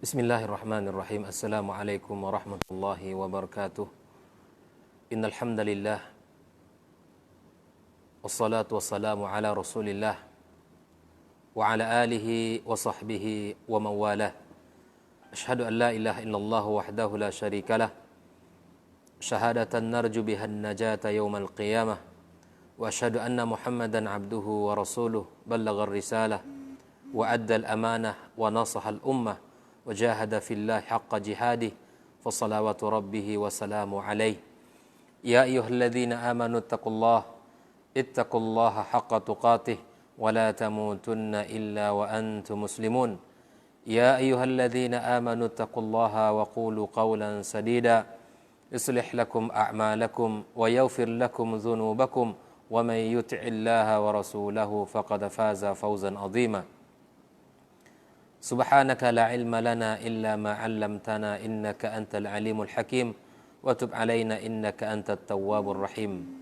Bismillahirrahmanirrahim. Assalamualaikum warahmatullahi wabarakatuh. Innal hamdalillah wassalatu wassalamu ala Rasulillah wa ala alihi wa sahbihi wa mawalah. Asyhadu an la ilaha illallah wahdahu la syarikalah. Syahadatan narju biha an-najata yawmal qiyamah. Wa asyhadu anna Muhammadan abduhu wa rasuluh ballagha ar-risalah wa adda al-amanah wa nasaha al-ummah. وجاهد في الله حق جهاده فصلوات ربه وسلامه عليه يا أيها الذين آمنوا اتقوا الله حق تقاته ولا تموتن إلا وأنتم مسلمون يا أيها الذين آمنوا اتقوا الله وقولوا قولا سديدا يصلح لكم أعمالكم ويغفر لكم ذنوبكم ومن يطع الله ورسوله فقد فاز فوزا عظيما Subhanaka la ilma lana illa ma 'allamtana innaka antal alimul hakim wa tub 'alaina innaka antat tawwabur rahim.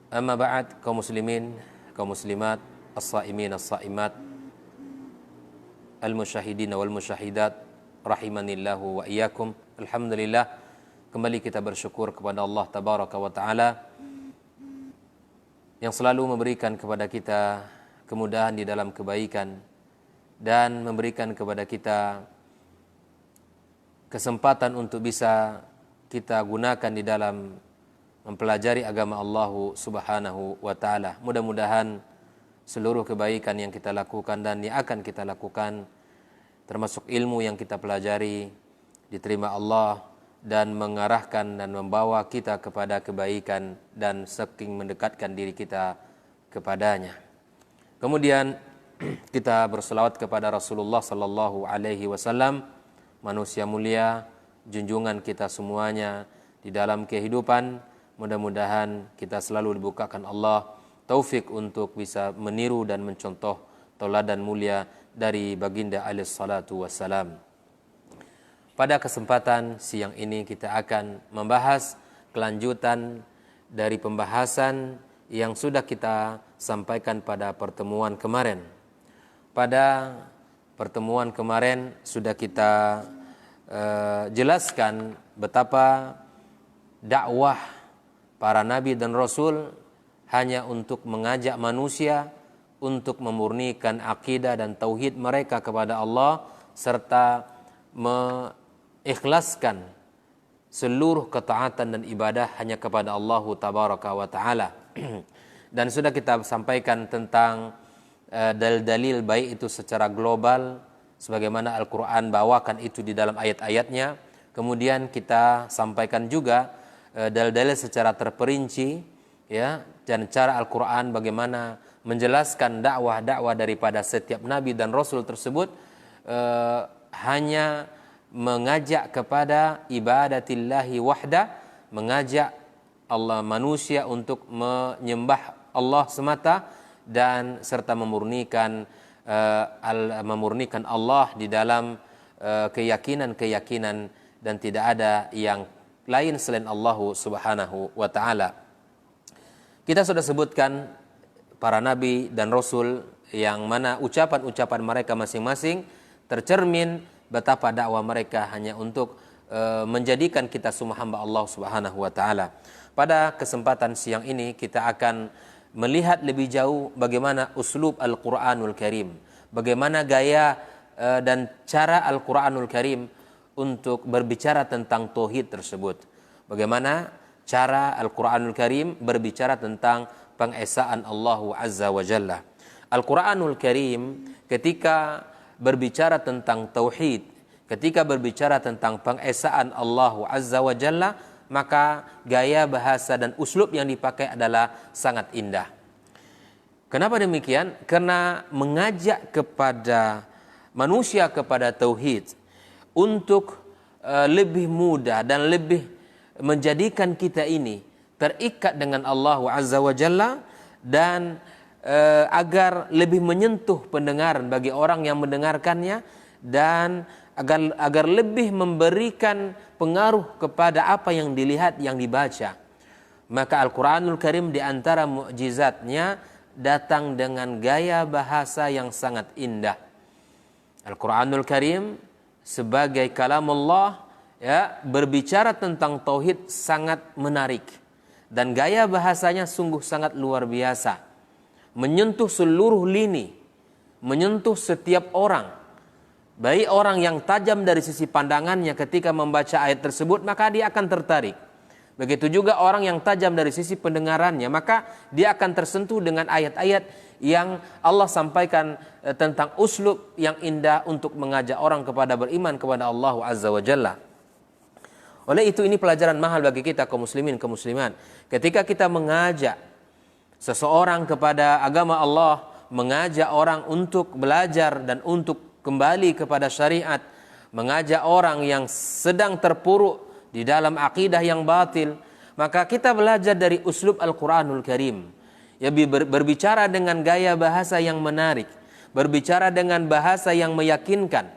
Amma ba'd, kaum muslimin, kaum muslimat, as-saimin, as-saimat, al-musyahidin wal musyahidat rahimanillahu wa iyyakum. Alhamdulillah, kembali kita bersyukur kepada Allah tabaraka wa taala yang selalu memberikan kepada kita kemudahan di dalam kebaikan dan memberikan kepada kita kesempatan untuk bisa kita gunakan di dalam mempelajari agama Allah Subhanahu wa taala. Mudah-mudahan seluruh kebaikan yang kita lakukan dan yang akan kita lakukan, termasuk ilmu yang kita pelajari, diterima Allah dan mengarahkan dan membawa kita kepada kebaikan dan saking mendekatkan diri kita kepadanya. Kemudian kita berselawat kepada Rasulullah sallallahu alaihi wasallam, manusia mulia, junjungan kita semuanya di dalam kehidupan. Mudah-mudahan kita selalu dibukakan Allah taufik untuk bisa meniru dan mencontoh tauladan mulia dari baginda alaihi salatu wassalam. Pada kesempatan siang ini kita akan membahas kelanjutan dari pembahasan yang sudah kita sampaikan pada pertemuan kemarin. Pada pertemuan kemarin sudah kita jelaskan betapa dakwah para nabi dan rasul hanya untuk mengajak manusia untuk memurnikan akidah dan tauhid mereka kepada Allah serta mengikhlaskan seluruh ketaatan dan ibadah hanya kepada Allah tabaraka wa taala. Dan sudah kita sampaikan tentang dalil-dalil baik itu secara global sebagaimana Al-Quran bawakan itu di dalam ayat-ayatnya. Kemudian kita sampaikan juga dalil-dalil secara terperinci, ya, dan cara Al-Quran bagaimana menjelaskan dakwah-dakwah daripada setiap nabi dan rasul tersebut hanya mengajak kepada ibadatillahi wahda, mengajak Allah manusia untuk menyembah Allah semata dan serta memurnikan Allah di dalam keyakinan-keyakinan dan tidak ada yang lain selain Allah Subhanahu wa taala. Kita sudah sebutkan para nabi dan rasul yang mana ucapan-ucapan mereka masing-masing tercermin betapa dakwah mereka hanya untuk menjadikan kita semua hamba Allah Subhanahu wa taala. Pada kesempatan siang ini kita akan melihat lebih jauh bagaimana uslub Al-Quranul Karim, bagaimana gaya dan cara Al-Quranul Karim untuk berbicara tentang tauhid tersebut, bagaimana cara Al-Quranul Karim berbicara tentang pengesaan Allah Azza wa Jalla. Al-Quranul Karim ketika berbicara tentang tauhid, ketika berbicara tentang pengesaan Allah Azza wa Jalla, maka gaya bahasa dan uslub yang dipakai adalah sangat indah. Kenapa demikian? Karena mengajak kepada manusia kepada tauhid untuk lebih mudah dan lebih menjadikan kita ini terikat dengan Allah Azza wa Jalla dan agar lebih menyentuh pendengaran bagi orang yang mendengarkannya dan agar lebih memberikan pengaruh kepada apa yang dilihat, yang dibaca. Maka Al-Quranul Karim di antara mukjizatnya datang dengan gaya bahasa yang sangat indah. Al-Quranul Karim sebagai kalamullah, ya, berbicara tentang tauhid sangat menarik. Dan gaya bahasanya sungguh sangat luar biasa. Menyentuh seluruh lini, menyentuh setiap orang. Baik orang yang tajam dari sisi pandangannya ketika membaca ayat tersebut, maka dia akan tertarik. Begitu juga orang yang tajam dari sisi pendengarannya, maka dia akan tersentuh dengan ayat-ayat yang Allah sampaikan tentang uslub yang indah untuk mengajak orang kepada beriman kepada Allah Azza wa Jalla. Oleh itu ini pelajaran mahal bagi kita kaum muslimin, kaum muslimat. Ketika kita mengajak seseorang kepada agama Allah, mengajak orang untuk belajar dan untuk kembali kepada syariat, mengajak orang yang sedang terpuruk di dalam akidah yang batil, maka kita belajar dari uslub Al-Quranul Karim. Ya, berbicara dengan gaya bahasa yang menarik, berbicara dengan bahasa yang meyakinkan.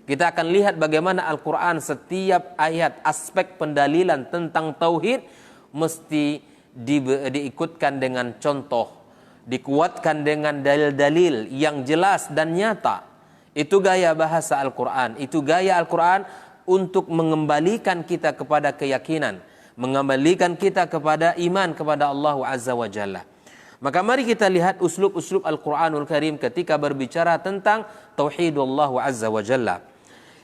Kita akan lihat bagaimana Al-Quran setiap ayat aspek pendalilan tentang tauhid mesti diikutkan dengan contoh, dikuatkan dengan dalil-dalil yang jelas dan nyata. Itu gaya bahasa Al-Quran, itu gaya Al-Quran untuk mengembalikan kita kepada keyakinan, mengembalikan kita kepada iman kepada Allah Azza wa Jalla. Maka mari kita lihat uslub-uslub Al-Quranul Karim ketika berbicara tentang tauhidullah Azza wa Jalla.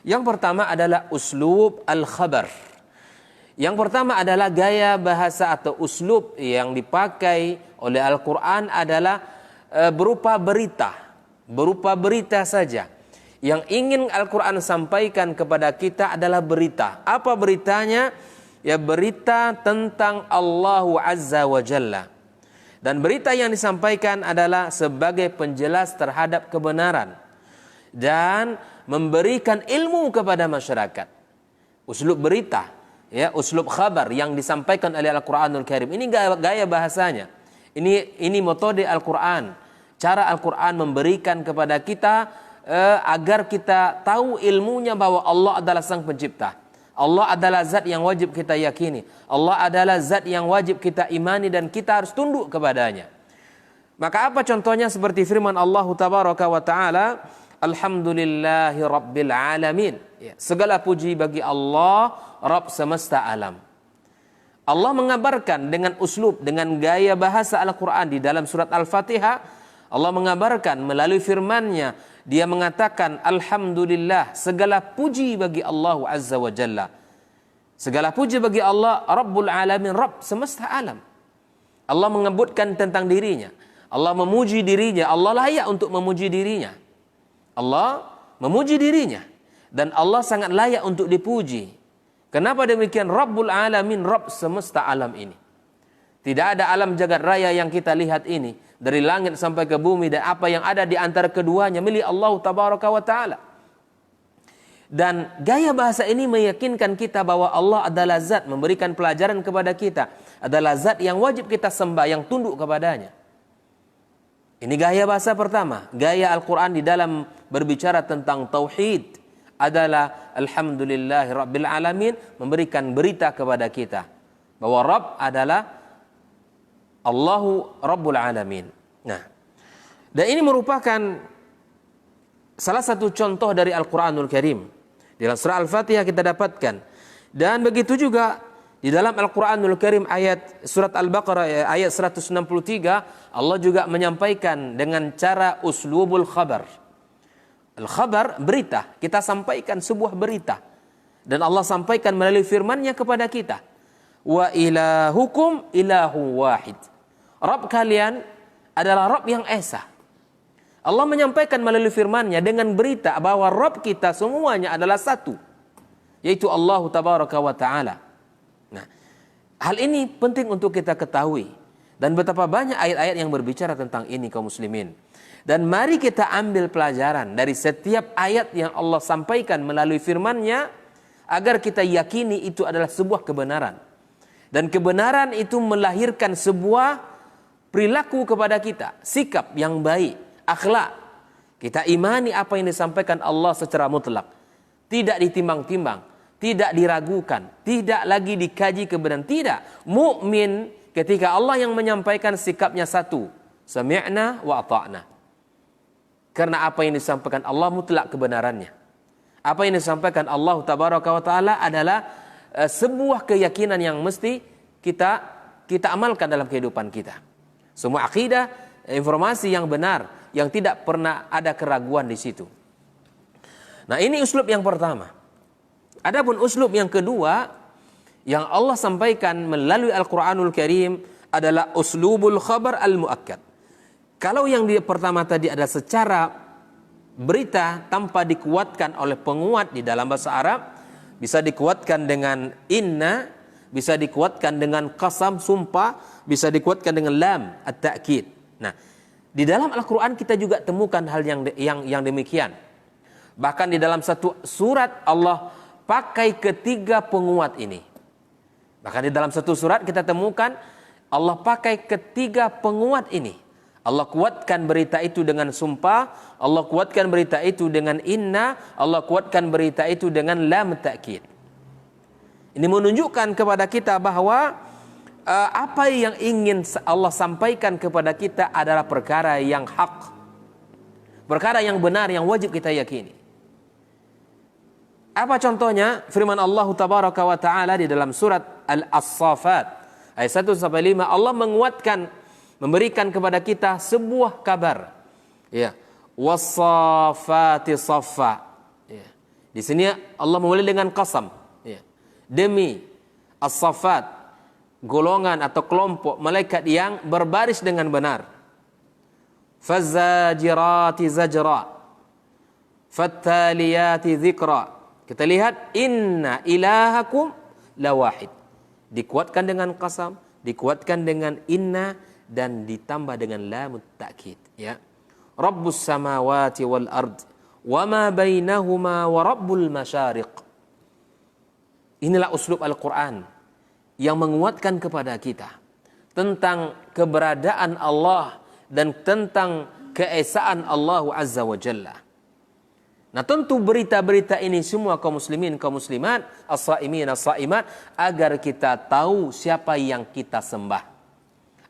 Yang pertama adalah uslub al-khabar. Yang pertama adalah gaya bahasa atau uslub yang dipakai oleh Al-Quran adalah berupa berita. Berupa berita saja. Yang ingin Al-Quran sampaikan kepada kita adalah berita. Apa beritanya? Ya, berita tentang Allah Azza wa Jalla. Dan berita yang disampaikan adalah sebagai penjelas terhadap kebenaran dan memberikan ilmu kepada masyarakat. Uslub berita, ya, uslub khabar yang disampaikan oleh Al-Quranul Karim. Ini gaya bahasanya. Ini metode Al-Quran. Cara Al-Quran memberikan kepada kita agar kita tahu ilmunya bahwa Allah adalah Sang Pencipta. Allah adalah zat yang wajib kita yakini. Allah adalah zat yang wajib kita imani dan kita harus tunduk kepadanya. Maka apa contohnya? Seperti firman Allah Tabaraka wa Ta'ala, Alhamdulillahi Rabbil Alamin. Ya, segala puji bagi Allah, Rabb semesta alam. Allah mengabarkan dengan uslub, dengan gaya bahasa Al-Quran di dalam surat Al-Fatihah. Allah mengabarkan melalui firman-Nya. Dia mengatakan, Alhamdulillah, segala puji bagi Allah Azza wa Jalla. Segala puji bagi Allah, Rabbul Alamin, Rabb semesta alam. Allah menyebutkan tentang dirinya. Allah memuji dirinya. Allah layak untuk memuji dirinya. Allah memuji dirinya. Dan Allah sangat layak untuk dipuji. Kenapa demikian? Rabbul Alamin, Rabb semesta alam ini. Tidak ada alam jagat raya yang kita lihat ini, dari langit sampai ke bumi dan apa yang ada di antara keduanya milik Allah Tabaraka wa Ta'ala. Dan gaya bahasa ini meyakinkan kita bahwa Allah adalah zat, memberikan pelajaran kepada kita, adalah zat yang wajib kita sembah, yang tunduk kepadanya. Ini gaya bahasa pertama. Gaya Al-Quran di dalam berbicara tentang tauhid adalah Alhamdulillahi Rabbil Alamin, memberikan berita kepada kita bahwa Rabb adalah Allahu Rabbul Alamin. Nah, dan ini merupakan salah satu contoh dari Al-Quranul Karim. Dalam surah Al-Fatihah kita dapatkan. Dan begitu juga di dalam Al-Quranul Karim ayat surat Al-Baqarah ayat 163, Allah juga menyampaikan dengan cara uslubul khabar. Al-khabar, berita. Kita sampaikan sebuah berita. Dan Allah sampaikan melalui firman-Nya kepada kita. Wa ilahukum ilahu wahid. Rabb kalian adalah Rabb yang esa. Allah menyampaikan melalui firman-Nya dengan berita bahwa Rabb kita semuanya adalah satu, yaitu Allah Tabaraka wa Ta'ala. Nah, hal ini penting untuk kita ketahui. Dan betapa banyak ayat-ayat yang berbicara tentang ini kaum muslimin. Dan mari kita ambil pelajaran dari setiap ayat yang Allah sampaikan melalui firman-Nya agar kita yakini itu adalah sebuah kebenaran. Dan kebenaran itu melahirkan sebuah perilaku kepada kita, sikap yang baik, akhlak. Kita imani apa yang disampaikan Allah secara mutlak. Tidak ditimbang-timbang, tidak diragukan, tidak lagi dikaji kebenaran. Tidak. Mukmin ketika Allah yang menyampaikan sikapnya satu. Sami'na wa ata'na. Karena apa yang disampaikan Allah mutlak kebenarannya. Apa yang disampaikan Allah Tabaraka wa Ta'ala adalah sebuah keyakinan yang mesti kita amalkan dalam kehidupan kita. Semua akidah, informasi yang benar, yang tidak pernah ada keraguan di situ. Nah, ini uslub yang pertama. Adapun uslub yang kedua yang Allah sampaikan melalui Al-Qur'anul Karim adalah uslubul khabar al-muakkad. Kalau yang pertama tadi ada secara berita tanpa dikuatkan oleh penguat di dalam bahasa Arab, bisa dikuatkan dengan inna, bisa dikuatkan dengan qasam, sumpah, bisa dikuatkan dengan lam, at-ta'kid. Nah, di dalam Al-Quran kita juga temukan hal yang demikian. Bahkan di dalam satu surat Allah pakai ketiga penguat ini. Bahkan di dalam satu surat kita temukan Allah pakai ketiga penguat ini. Allah kuatkan berita itu dengan sumpah, Allah kuatkan berita itu dengan inna, Allah kuatkan berita itu dengan lam ta'kid. Ini menunjukkan kepada kita bahwa apa yang ingin Allah sampaikan kepada kita adalah perkara yang hak, perkara yang benar, yang wajib kita yakini. Apa contohnya? Firman Allah Tabaraka wa Ta'ala di dalam surat Al-As-Saffat ayat 1-5, Allah menguatkan, memberikan kepada kita sebuah kabar. Ya, was-saffati saffa. Ya. Di sini Allah memulai dengan qasam. Ya. Demi as-saffat, golongan atau kelompok malaikat yang berbaris dengan benar. Fazajirati zajra, fattaliyati dzikra. Kita lihat inna ilahakum lawahid. Dikuatkan dengan qasam, dikuatkan dengan inna, dan ditambah dengan lamut ta'kid. Ya. Rabbus samawati wal ard wa ma bainahuma wa rabbul masyariq. Inilah uslub Al-Quran yang menguatkan kepada kita tentang keberadaan Allah dan tentang keesaan Allah Azza wa Jalla. Nah, tentu berita-berita ini semua kaum muslimin, kaum muslimat, as-saimin, as-saimat, agar kita tahu siapa yang kita sembah.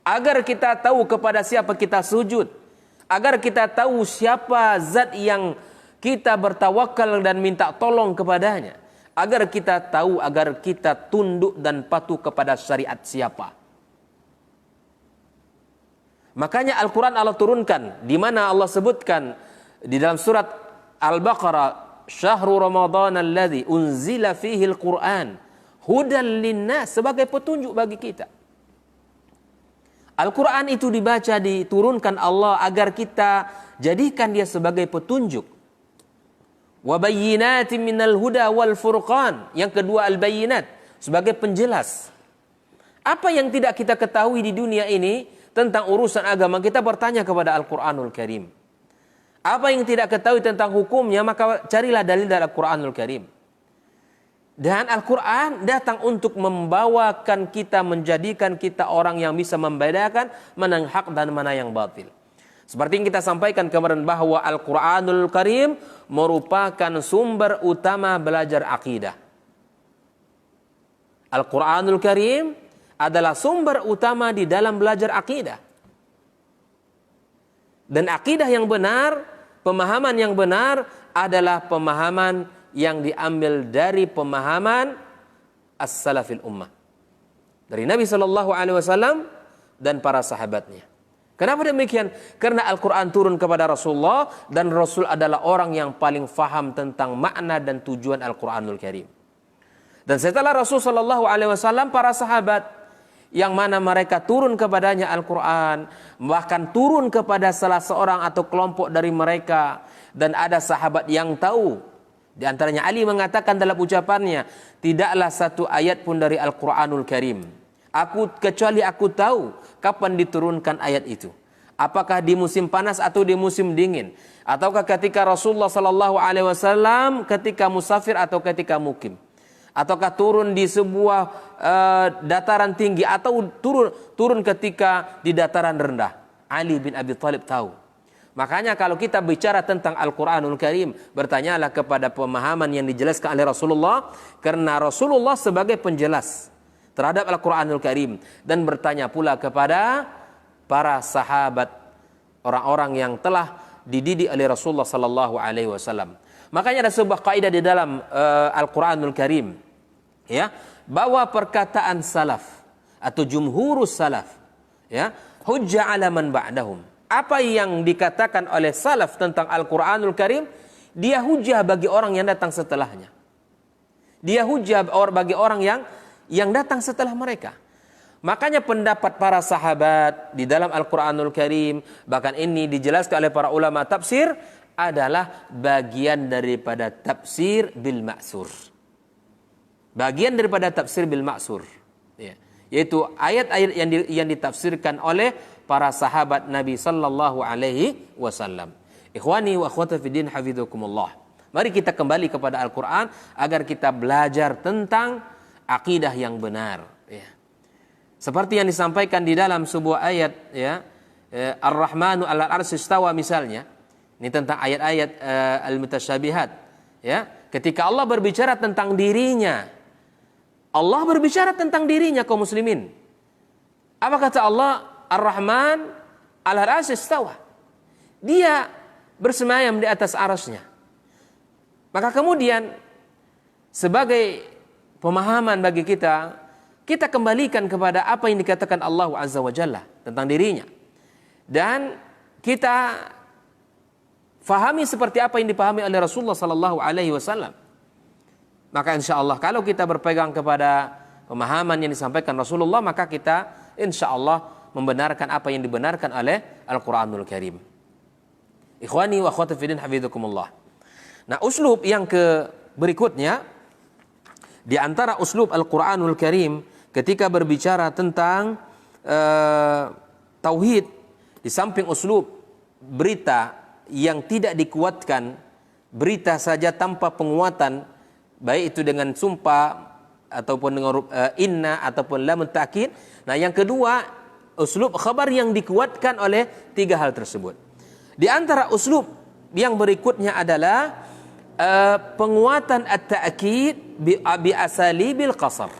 Agar kita tahu kepada siapa kita sujud. Agar kita tahu siapa zat yang kita bertawakal dan minta tolong kepadanya. Agar kita tahu, agar kita tunduk dan patuh kepada syariat siapa. Makanya Al-Quran Allah turunkan, di mana Allah sebutkan di dalam surat Al-Baqarah, Syahrul Ramadan alladzi unzila fihi al-Quran hudan linnas, sebagai petunjuk bagi kita. Al-Quran itu dibaca, diturunkan Allah agar kita jadikan dia sebagai petunjuk. Wa bayyinatin minal huda wal furqan. Yang kedua al-bayyinat, sebagai penjelas. Apa yang tidak kita ketahui di dunia ini tentang urusan agama, kita bertanya kepada Al-Quranul Karim. Apa yang tidak ketahui tentang hukumnya, maka carilah dalil dari Al-Quranul Karim. Dan Al-Quran datang untuk membawakan kita, menjadikan kita orang yang bisa membedakan mana yang hak dan mana yang batil. Seperti yang kita sampaikan kemarin bahwa Al-Quranul Karim merupakan sumber utama belajar akidah. Al-Quranul Karim adalah sumber utama di dalam belajar akidah. Dan akidah yang benar, pemahaman yang benar adalah pemahaman yang diambil dari pemahaman as-salafil ummah. Dari Nabi SAW dan para sahabatnya. Kenapa demikian? Karena Al-Quran turun kepada Rasulullah dan Rasul adalah orang yang paling faham tentang makna dan tujuan Al-Quranul Karim. Dan setelah Rasul SAW, para sahabat yang mana mereka turun kepadanya Al-Quran, bahkan turun kepada salah seorang atau kelompok dari mereka, dan ada sahabat yang tahu. Di antaranya Ali mengatakan dalam ucapannya, tidaklah satu ayat pun dari Al-Quranul Karim kecuali aku tahu kapan diturunkan ayat itu. Apakah di musim panas atau di musim dingin, ataukah ketika Rasulullah SAW ketika musafir atau ketika mukim, ataukah turun di sebuah dataran tinggi atau turun ketika di dataran rendah. Ali bin Abi Thalib tahu. Makanya kalau kita bicara tentang Al-Quranul Karim, bertanyalah kepada pemahaman yang dijelaskan oleh Rasulullah, karena Rasulullah sebagai penjelas terhadap Al-Quranul Karim, dan bertanya pula kepada para sahabat, orang-orang yang telah dididik oleh Rasulullah sallallahu alaihi wasallam. Makanya ada sebuah kaidah di dalam Al-Qur'anul Karim, ya, bahwa perkataan salaf atau jumhurus salaf, ya, hujjah 'ala man ba'dahum. Apa yang dikatakan oleh salaf tentang Al-Qur'anul Karim, dia hujjah bagi orang yang datang setelahnya. Dia hujjah bagi orang yang datang setelah mereka. Makanya pendapat para sahabat di dalam Al-Quranul Karim, bahkan ini dijelaskan oleh para ulama tafsir, adalah bagian daripada tafsir bil ma'sur. Bagian daripada tafsir bil ma'sur. Ya. Yaitu ayat-ayat yang ditafsirkan oleh para sahabat Nabi sallallahu alaihi wasallam. Ikhwani wa akhwati fiddin hafizakumullah. Mari kita kembali kepada Al-Quran agar kita belajar tentang akidah yang benar. Ya. Seperti yang disampaikan di dalam sebuah ayat, ya, Ar-Rahmanu 'alal 'arsy istawa misalnya. Ini tentang ayat-ayat al-mutasyabihat. Ya. Ketika Allah berbicara tentang dirinya, Allah berbicara tentang dirinya kaum muslimin. Apa kata Allah? Ar-Rahman 'alal 'arsy istawa. Dia bersemayam di atas arasnya. Maka kemudian sebagai pemahaman bagi kita, kita kembalikan kepada apa yang dikatakan Allah Azza wa Jalla tentang dirinya. Dan kita fahami seperti apa yang dipahami oleh Rasulullah sallallahu alaihi wasallam. Maka insya Allah kalau kita berpegang kepada pemahaman yang disampaikan Rasulullah, maka kita insya Allah membenarkan apa yang dibenarkan oleh Al-Quranul Karim. Ikhwani wa akhwati fiddin hafizakumullah. Nah, uslub yang berikutnya di antara uslub Al-Quranul Karim ketika berbicara tentang tauhid, di samping uslub berita yang tidak dikuatkan, berita saja tanpa penguatan, baik itu dengan sumpah ataupun dengan inna ataupun lam ta'kid. Nah, yang kedua, uslub khabar yang dikuatkan oleh tiga hal tersebut. Di antara uslub yang berikutnya adalah penguatan at-ta'kid bi asalibil qasar.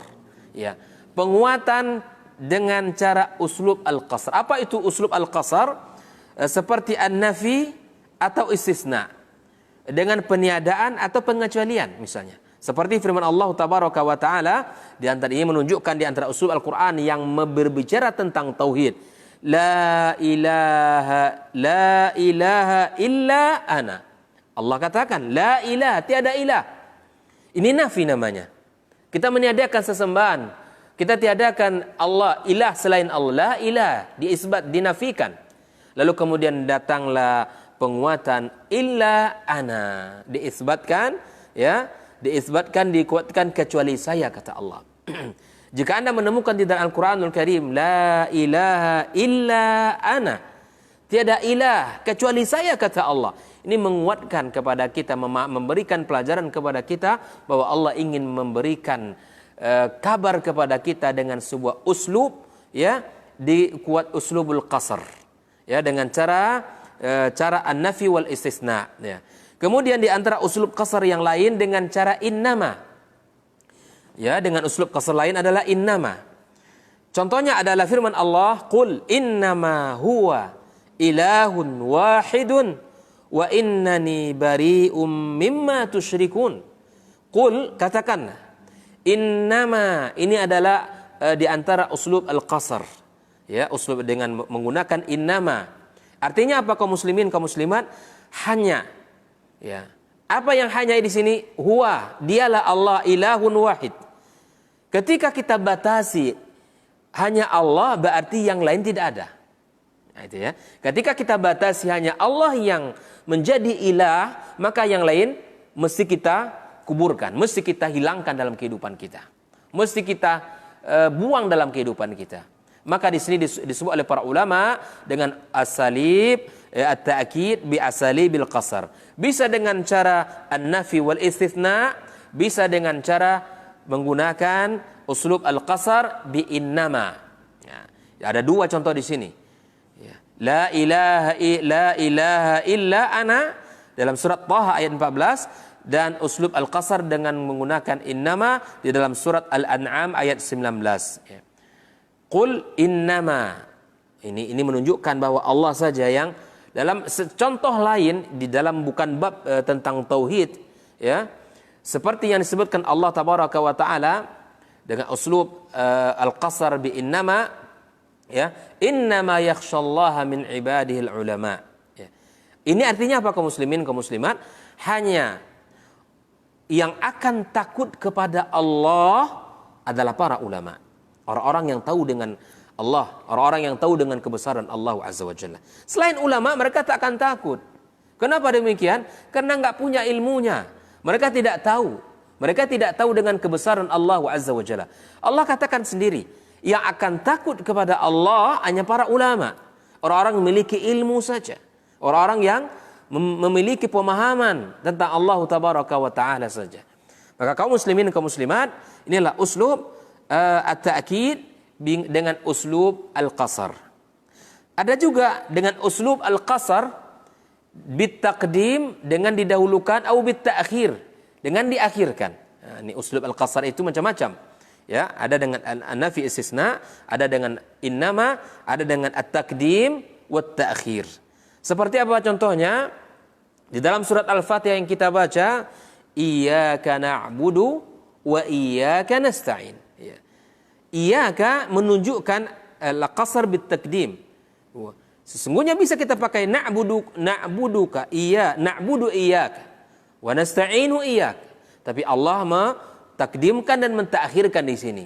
Ya, penguatan dengan cara uslub al-qasar. Apa itu uslub al-qasar? Seperti an-nafi atau istisna, dengan peniadaan atau pengecualian misalnya. Seperti firman Allah tabaraka wa taala, di antara ini menunjukkan di antara uslub Al-Qur'an yang berbicara tentang tauhid. La ilaha illa ana. Allah katakan, la ilah, tiada ilah. Ini nafi namanya. Kita meniadakan sesembahan. Kita tiadakan Allah, ilah selain Allah. La ilah, diisbat, dinafikan. Lalu kemudian datanglah penguatan illa ana. Diisbatkan, ya, diisbatkan, dikuatkan kecuali saya, kata Allah. Jika Anda menemukan di dalam Al-Quranul Karim, la ilaha illa ana. Tiada ilah kecuali saya, kata Allah. Ini menguatkan kepada kita, memberikan pelajaran kepada kita bahwa Allah ingin memberikan kabar kepada kita dengan sebuah uslub, ya, dikuat uslubul qasr, ya, dengan cara an-nafi wal istisna, ya. Kemudian di antara uslub qasr yang lain dengan cara innama, ya, dengan uslub qasr lain adalah innama. Contohnya adalah firman Allah, qul innama huwa ilahun wahidun wa innani bari'um mimma tusyrikun. Qul, katakan, innama, ini adalah di antara uslub al-qasr, ya, uslub dengan menggunakan innama. Artinya apa kaum muslimin, kaum muslimat? Hanya, ya. Apa yang hanya di sini? Huwa, dialah Allah, ilahun wahid. Ketika kita batasi hanya Allah, berarti yang lain tidak ada. Nah, itu ya. Ketika kita batasi hanya Allah yang menjadi ilah, maka yang lain mesti kita kuburkan, mesti kita hilangkan dalam kehidupan kita, mesti kita buang dalam kehidupan kita. Maka di sini disebut oleh para ulama dengan asalib at-ta'kid bi asalibil qasar. Bisa dengan cara an-nafi wal istitsna, bisa dengan cara menggunakan uslub al-qasar bi innama. Ya, ada dua contoh di sini. La ilaha illa ana dalam surat Taha ayat 14, dan uslub al-qasar dengan menggunakan innama di dalam surat Al-An'am ayat 19. Qul innama. Ini menunjukkan bahwa Allah saja yang Dalam contoh lain di dalam bukan bab tentang tauhid, ya, seperti yang disebutkan Allah tabaraka wa taala dengan uslub al-qasar bi innama, ya, innama yakhshallaha min ibadihi ulama. Ya. Ini artinya apa kaum muslimin, kaum muslimat? Hanya yang akan takut kepada Allah adalah para ulama. Orang-orang yang tahu dengan Allah, orang-orang yang tahu dengan kebesaran Allah Azza wa Jalla. Selain ulama, mereka tak akan takut. Kenapa demikian? Karena nggak punya ilmunya. Mereka tidak tahu. Mereka tidak tahu dengan kebesaran Allah Azza wa Jalla. Allah katakan sendiri, yang akan takut kepada Allah hanya para ulama. Orang-orang memiliki ilmu saja. Orang-orang yang memiliki pemahaman tentang Allah Tabaraka wa Ta'ala saja. Maka kaum muslimin, kaum muslimat, inilah uslub at-ta'kid dengan uslub al-qasar. Ada juga dengan uslub al-qasar bit-taqdim, dengan didahulukan, atau bit-ta'khir, dengan diakhirkan. Nah, ini uslub al-qasar itu macam-macam. Ya, ada dengan an-nafi istisna, ada dengan innama, ada dengan at-taqdim wat-ta'khir. Seperti apa contohnya? Di dalam surat Al-Fatihah yang kita baca, iyyaka na'budu wa iyyaka nasta'in. Ya. Iyyaka menunjukkan al-qasar bit-taqdim. Sesungguhnya bisa kita pakai na'buduka, na'budu iyyaka wa nasta'inu iyyaka. Tapi Allah takdimkan dan mentakhirkan di sini.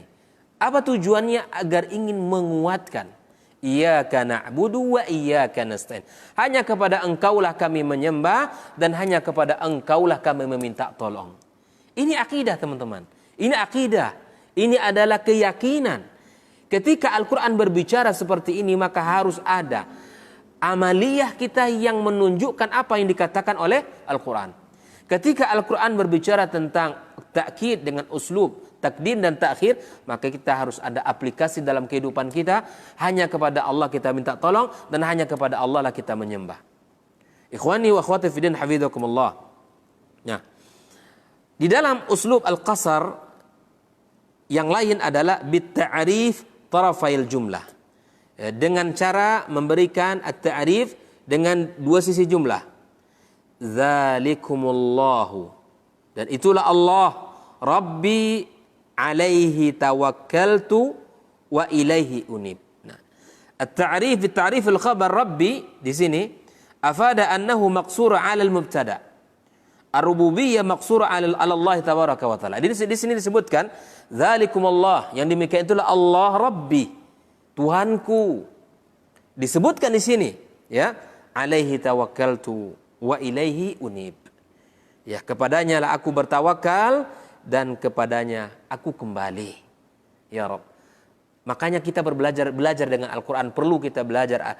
Apa tujuannya? Agar ingin menguatkan. Iyyaka na'budu wa iyyaka nasta'in. Hanya kepada Engkaulah kami menyembah dan hanya kepada Engkaulah kami meminta tolong. Ini akidah, teman-teman. Ini akidah. Ini adalah keyakinan. Ketika Al-Quran berbicara seperti ini, maka harus ada amaliyah kita yang menunjukkan apa yang dikatakan oleh Al-Quran. Ketika Al-Quran berbicara tentang ta'kid dengan uslub takdim dan takhir, maka kita harus ada aplikasi dalam kehidupan kita. Hanya kepada Allah kita minta tolong dan hanya kepada Allah lah kita menyembah. Ikhwani wa akhwati fiddin hafizakumullah. Nah, di dalam uslub al-qasar yang lain adalah bit-ta'rif tarafail jumlah. Dengan cara memberikan at-ta'rif dengan dua sisi jumlah. Dzalikumullahu, dan itulah Allah, Rabbi alaihi tawakkaltu wa ilaihi unib. Nah, at-ta'rif bi-ta'rif al-khabar Rabbi di sini afada annahu maqsura 'ala al-mubtada. Ar-rububiyyah maqsura 'ala Allah tabaraka wa taala. Di sini disebutkan dzalikumullah, yang demikian itulah Allah Rabbi, Tuhanku. Disebutkan di sini, ya, alaihi tawakkaltu wa ilaihi unib. Ya, kepadanya lah aku bertawakal dan kepadanya aku kembali. Ya Rabb. Makanya kita belajar dengan Al-Quran, perlu kita belajar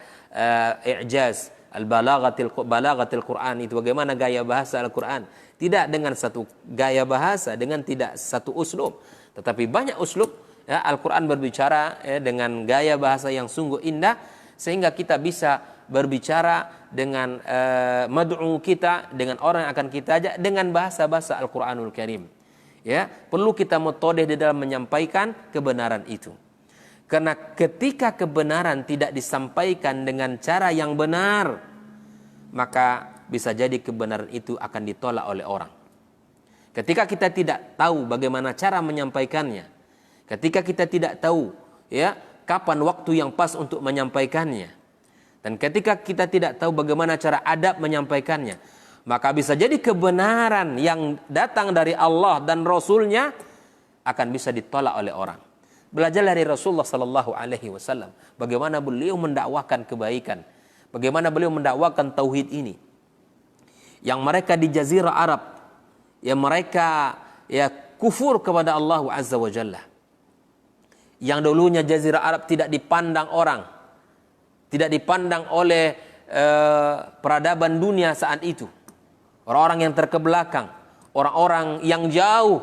i'jaz, balaghatil Quran, itu bagaimana gaya bahasa Al-Quran. Tidak dengan satu gaya bahasa, dengan tidak satu uslub, tetapi banyak uslub. Ya, Al-Quran berbicara dengan gaya bahasa yang sungguh indah, sehingga kita bisa berbicara dengan mad'u kita, dengan orang yang akan kita ajak dengan bahasa-bahasa Al-Quranul Karim. Ya, perlu kita metode di dalam menyampaikan kebenaran itu. Karena ketika kebenaran tidak disampaikan dengan cara yang benar, maka bisa jadi kebenaran itu akan ditolak oleh orang. Ketika kita tidak tahu bagaimana cara menyampaikannya, ketika kita tidak tahu, ya, kapan waktu yang pas untuk menyampaikannya, dan ketika kita tidak tahu bagaimana cara adab menyampaikannya, maka bisa jadi kebenaran yang datang dari Allah dan Rasulnya akan bisa ditolak oleh orang. Belajar dari Rasulullah Sallallahu Alaihi Wasallam, bagaimana beliau mendakwakan kebaikan, bagaimana beliau mendakwakan tauhid ini. Yang mereka di Jazirah Arab, yang mereka kufur kepada Allah Azza wa Jalla. Yang dulunya Jazirah Arab tidak dipandang orang, tidak dipandang oleh peradaban dunia saat itu. Orang-orang yang terkebelakang, orang-orang yang jauh,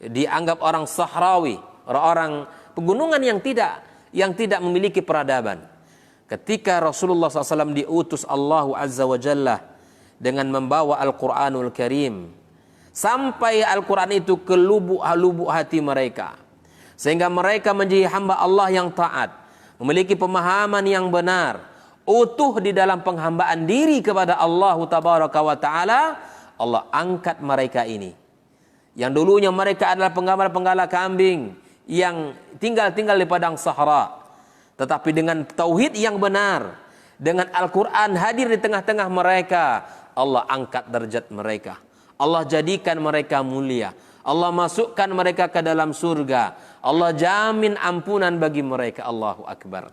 dianggap orang Sahrawi, orang-orang pegunungan yang tidak memiliki peradaban. Ketika Rasulullah SAW diutus Allah Azza wa Jalla dengan membawa Al-Quranul Karim, sampai Al-Quran itu ke lubuk hati mereka, sehingga mereka menjadi hamba Allah yang taat, memiliki pemahaman yang benar. utuh di dalam penghambaan diri kepada Allah Tabaraka wa Ta'ala, Allah angkat mereka ini. Yang dulunya mereka adalah penggembala kambing yang tinggal di padang sahara. Tetapi dengan tauhid yang benar, dengan Al-Quran hadir di tengah-tengah mereka, Allah angkat derajat mereka. Allah jadikan mereka mulia. Allah masukkan mereka ke dalam surga. Allah jamin ampunan bagi mereka. Allahu Akbar.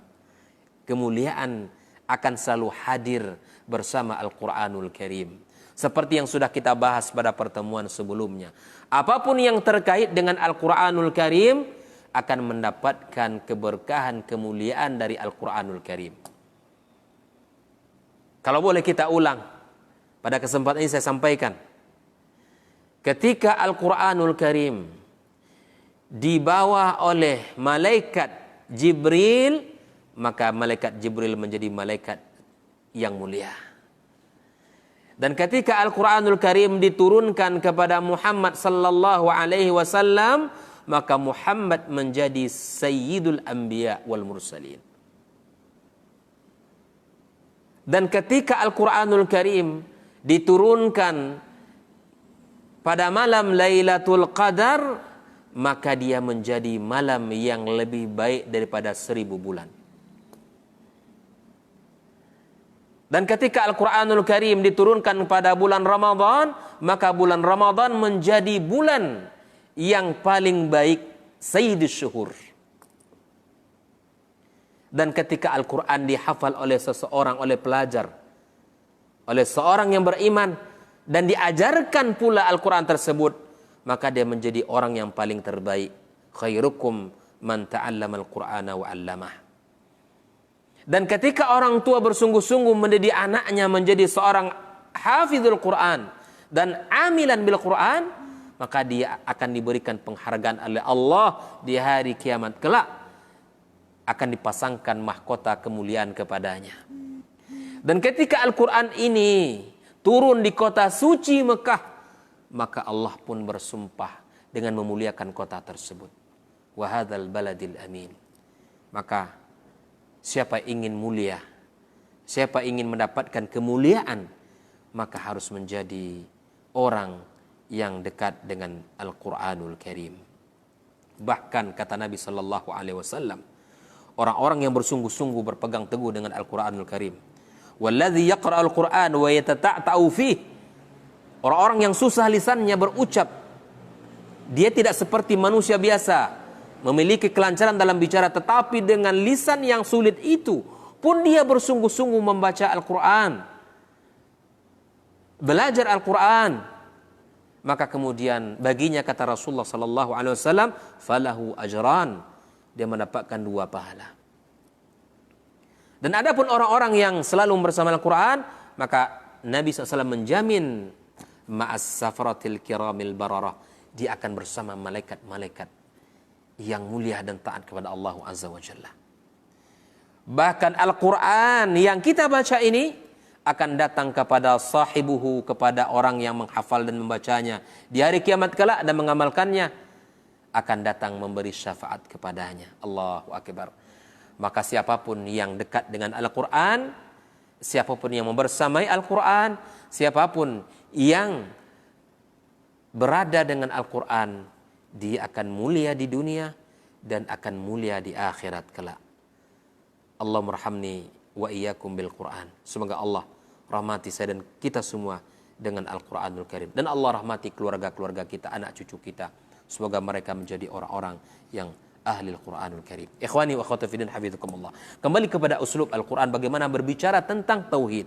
Kemuliaan akan selalu hadir bersama Al-Quranul Karim. Seperti yang sudah kita bahas pada pertemuan sebelumnya. Apapun yang terkait dengan Al-Quranul Karim akan mendapatkan keberkahan, kemuliaan dari Al-Quranul Karim. Kalau boleh kita ulang, pada kesempatan ini saya sampaikan. Ketika Al-Quranul Karim dibawa oleh malaikat Jibril, maka malaikat Jibril menjadi malaikat yang mulia. Dan ketika Al-Quranul Karim diturunkan kepada Muhammad sallallahu alaihi wasallam, maka Muhammad menjadi Sayyidul Anbiya wal Mursalin. Dan ketika Al-Quranul Karim diturunkan pada malam Lailatul Qadar, maka dia menjadi malam yang lebih baik daripada 1000 bulan. Dan ketika Al-Quranul Karim diturunkan pada bulan Ramadan, maka bulan Ramadan menjadi bulan yang paling baik, Sayyidus Syuhur. Dan ketika Al-Quran dihafal oleh seseorang, oleh pelajar, oleh seorang yang beriman, dan diajarkan pula Al-Quran tersebut, maka dia menjadi orang yang paling terbaik. Khairukum man ta'allama al-Qur'ana wa 'allamah. Dan ketika orang tua bersungguh-sungguh mendidik anaknya menjadi seorang hafizul Quran dan amilan bil Quran, maka dia akan diberikan penghargaan oleh Allah di hari kiamat kelak. Akan dipasangkan mahkota kemuliaan kepadanya. Dan ketika Al-Quran ini turun di kota suci Mekah, maka Allah pun bersumpah dengan memuliakan kota tersebut. Wa hadzal baladil amin. Maka siapa ingin mulia, siapa ingin mendapatkan kemuliaan, maka harus menjadi orang yang dekat dengan Al-Quranul Karim. Bahkan kata Nabi sallallahu alaihi wasallam, orang-orang yang bersungguh-sungguh berpegang teguh dengan Al-Quranul Karim. Walladzi yaqra'ul Qur'an wa yatata'u fih. Orang-orang yang susah lisannya berucap, dia tidak seperti manusia biasa, memiliki kelancaran dalam bicara, tetapi dengan lisan yang sulit itu pun dia bersungguh-sungguh membaca Al-Quran, belajar Al-Quran. Maka kemudian baginya kata Rasulullah sallallahu alaihi wasallam, falahu ajran, dia mendapatkan 2 pahala. Dan adapun orang-orang yang selalu bersama Al-Quran, maka Nabi SAW menjamin ma'as safaratil kiramil bararah, dia akan bersama malaikat-malaikat yang mulia dan taat kepada Allah Azza wa Jalla. Bahkan Al-Quran yang kita baca ini akan datang kepada sahibuhu, kepada orang yang menghafal dan membacanya di hari kiamat kelak dan mengamalkannya, akan datang memberi syafaat kepadanya. Allahu Akbar. Maka siapapun yang dekat dengan Al-Quran, siapapun yang membersamai Al-Quran, siapapun yang berada dengan Al-Quran, dia akan mulia di dunia dan akan mulia di akhirat kelak. Allahumma rahamni wa iyyakum bil Quran. Semoga Allah rahmati saya dan kita semua dengan Al-Quranul Karim. Dan Allah rahmati keluarga-keluarga kita, anak cucu kita. Semoga mereka menjadi orang-orang yang ahli Al-Quranul Karim. Ikhwani wa akhwati fiddin, hafizakumullah. Kembali kepada uslub Al-Quran, bagaimana berbicara tentang tauhid.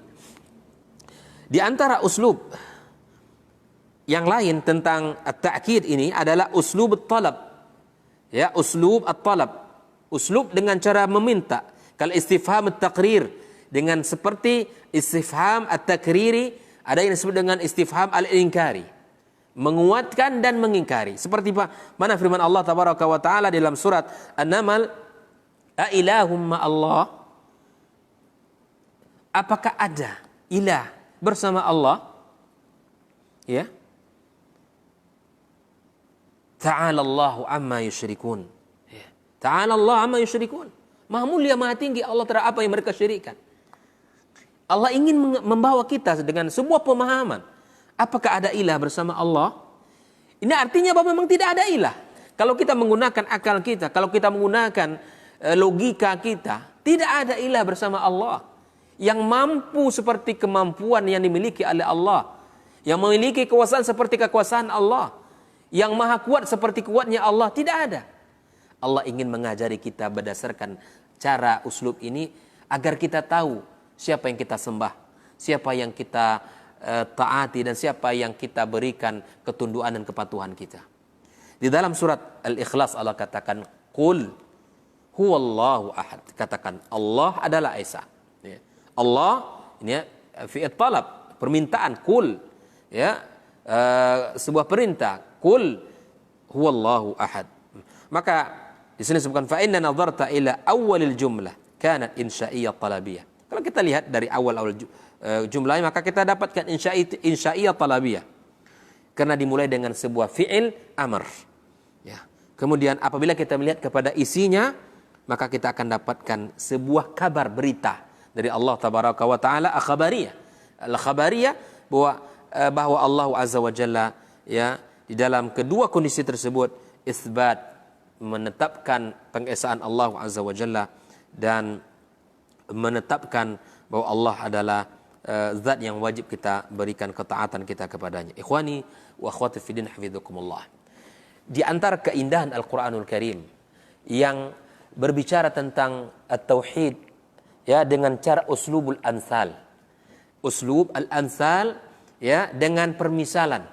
Di antara uslub yang lain tentang at-ta'kid ini adalah uslub at-talab. Ya, uslub at-talab. Uslub dengan cara meminta. Kal istifham at-taqrir, dengan seperti istifham at-takriri, ada yang disebut dengan istifham al-inkari, menguatkan dan mengingkari. Seperti mana firman Allah tabaraka wa taala dalam surat An-Naml, a ilahum ma Allah, apakah ada ilah bersama Allah? Ya, ta'ala Allahu amma yusyrikun. Ya, ta'ala Allah amma yusyrikun. Maha mulia, maha tinggi Allah terhadap apa yang mereka syirikkan. Allah ingin membawa kita dengan sebuah pemahaman. Apakah ada ilah bersama Allah? Ini artinya bahwa memang tidak ada ilah. Kalau kita menggunakan akal kita, kalau kita menggunakan logika kita, tidak ada ilah bersama Allah yang mampu seperti kemampuan yang dimiliki oleh Allah, yang memiliki kekuasaan seperti kekuasaan Allah, yang maha kuat seperti kuatnya Allah. Tidak ada. Allah ingin mengajari kita berdasarkan cara uslub ini agar kita tahu siapa yang kita sembah, siapa yang kita taati, dan siapa yang kita berikan ketundukan dan kepatuhan kita. Di dalam surat Al-Ikhlas Allah katakan, Qul huwallahu ahad. Katakan, Allah adalah Esa. Ya. Allah, ini ya, fi'il talab, permintaan. Qul, ya, sebuah perintah. Qul huwallahu ahad. Maka di sini disebutkan, fa inna nadharta ila awwalil jumlah kanat insya'iyah talabiyah. Kalau kita lihat dari awal-awal jumlahnya, maka kita dapatkan insya'iyah talabiyah. Karena dimulai dengan sebuah fi'il amr. Ya. Kemudian apabila kita melihat kepada isinya, maka kita akan dapatkan sebuah kabar berita dari Allah tabaraka wa taala, al-khabariyah, bahwa Allah azza wa jalla, ya, di dalam kedua kondisi tersebut isbat, menetapkan pengesaan Allah azza wa jalla, dan menetapkan bahwa Allah adalah zat yang wajib kita berikan ketaatan kita kepadanya. Ikhwani wa akhwati fiddin, hafidzakumullah. Di antara keindahan Al-Qur'anul Karim yang berbicara tentang at-tauhid, ya, dengan cara uslubul ansal. Uslub al-ansal, ya, dengan permisalan.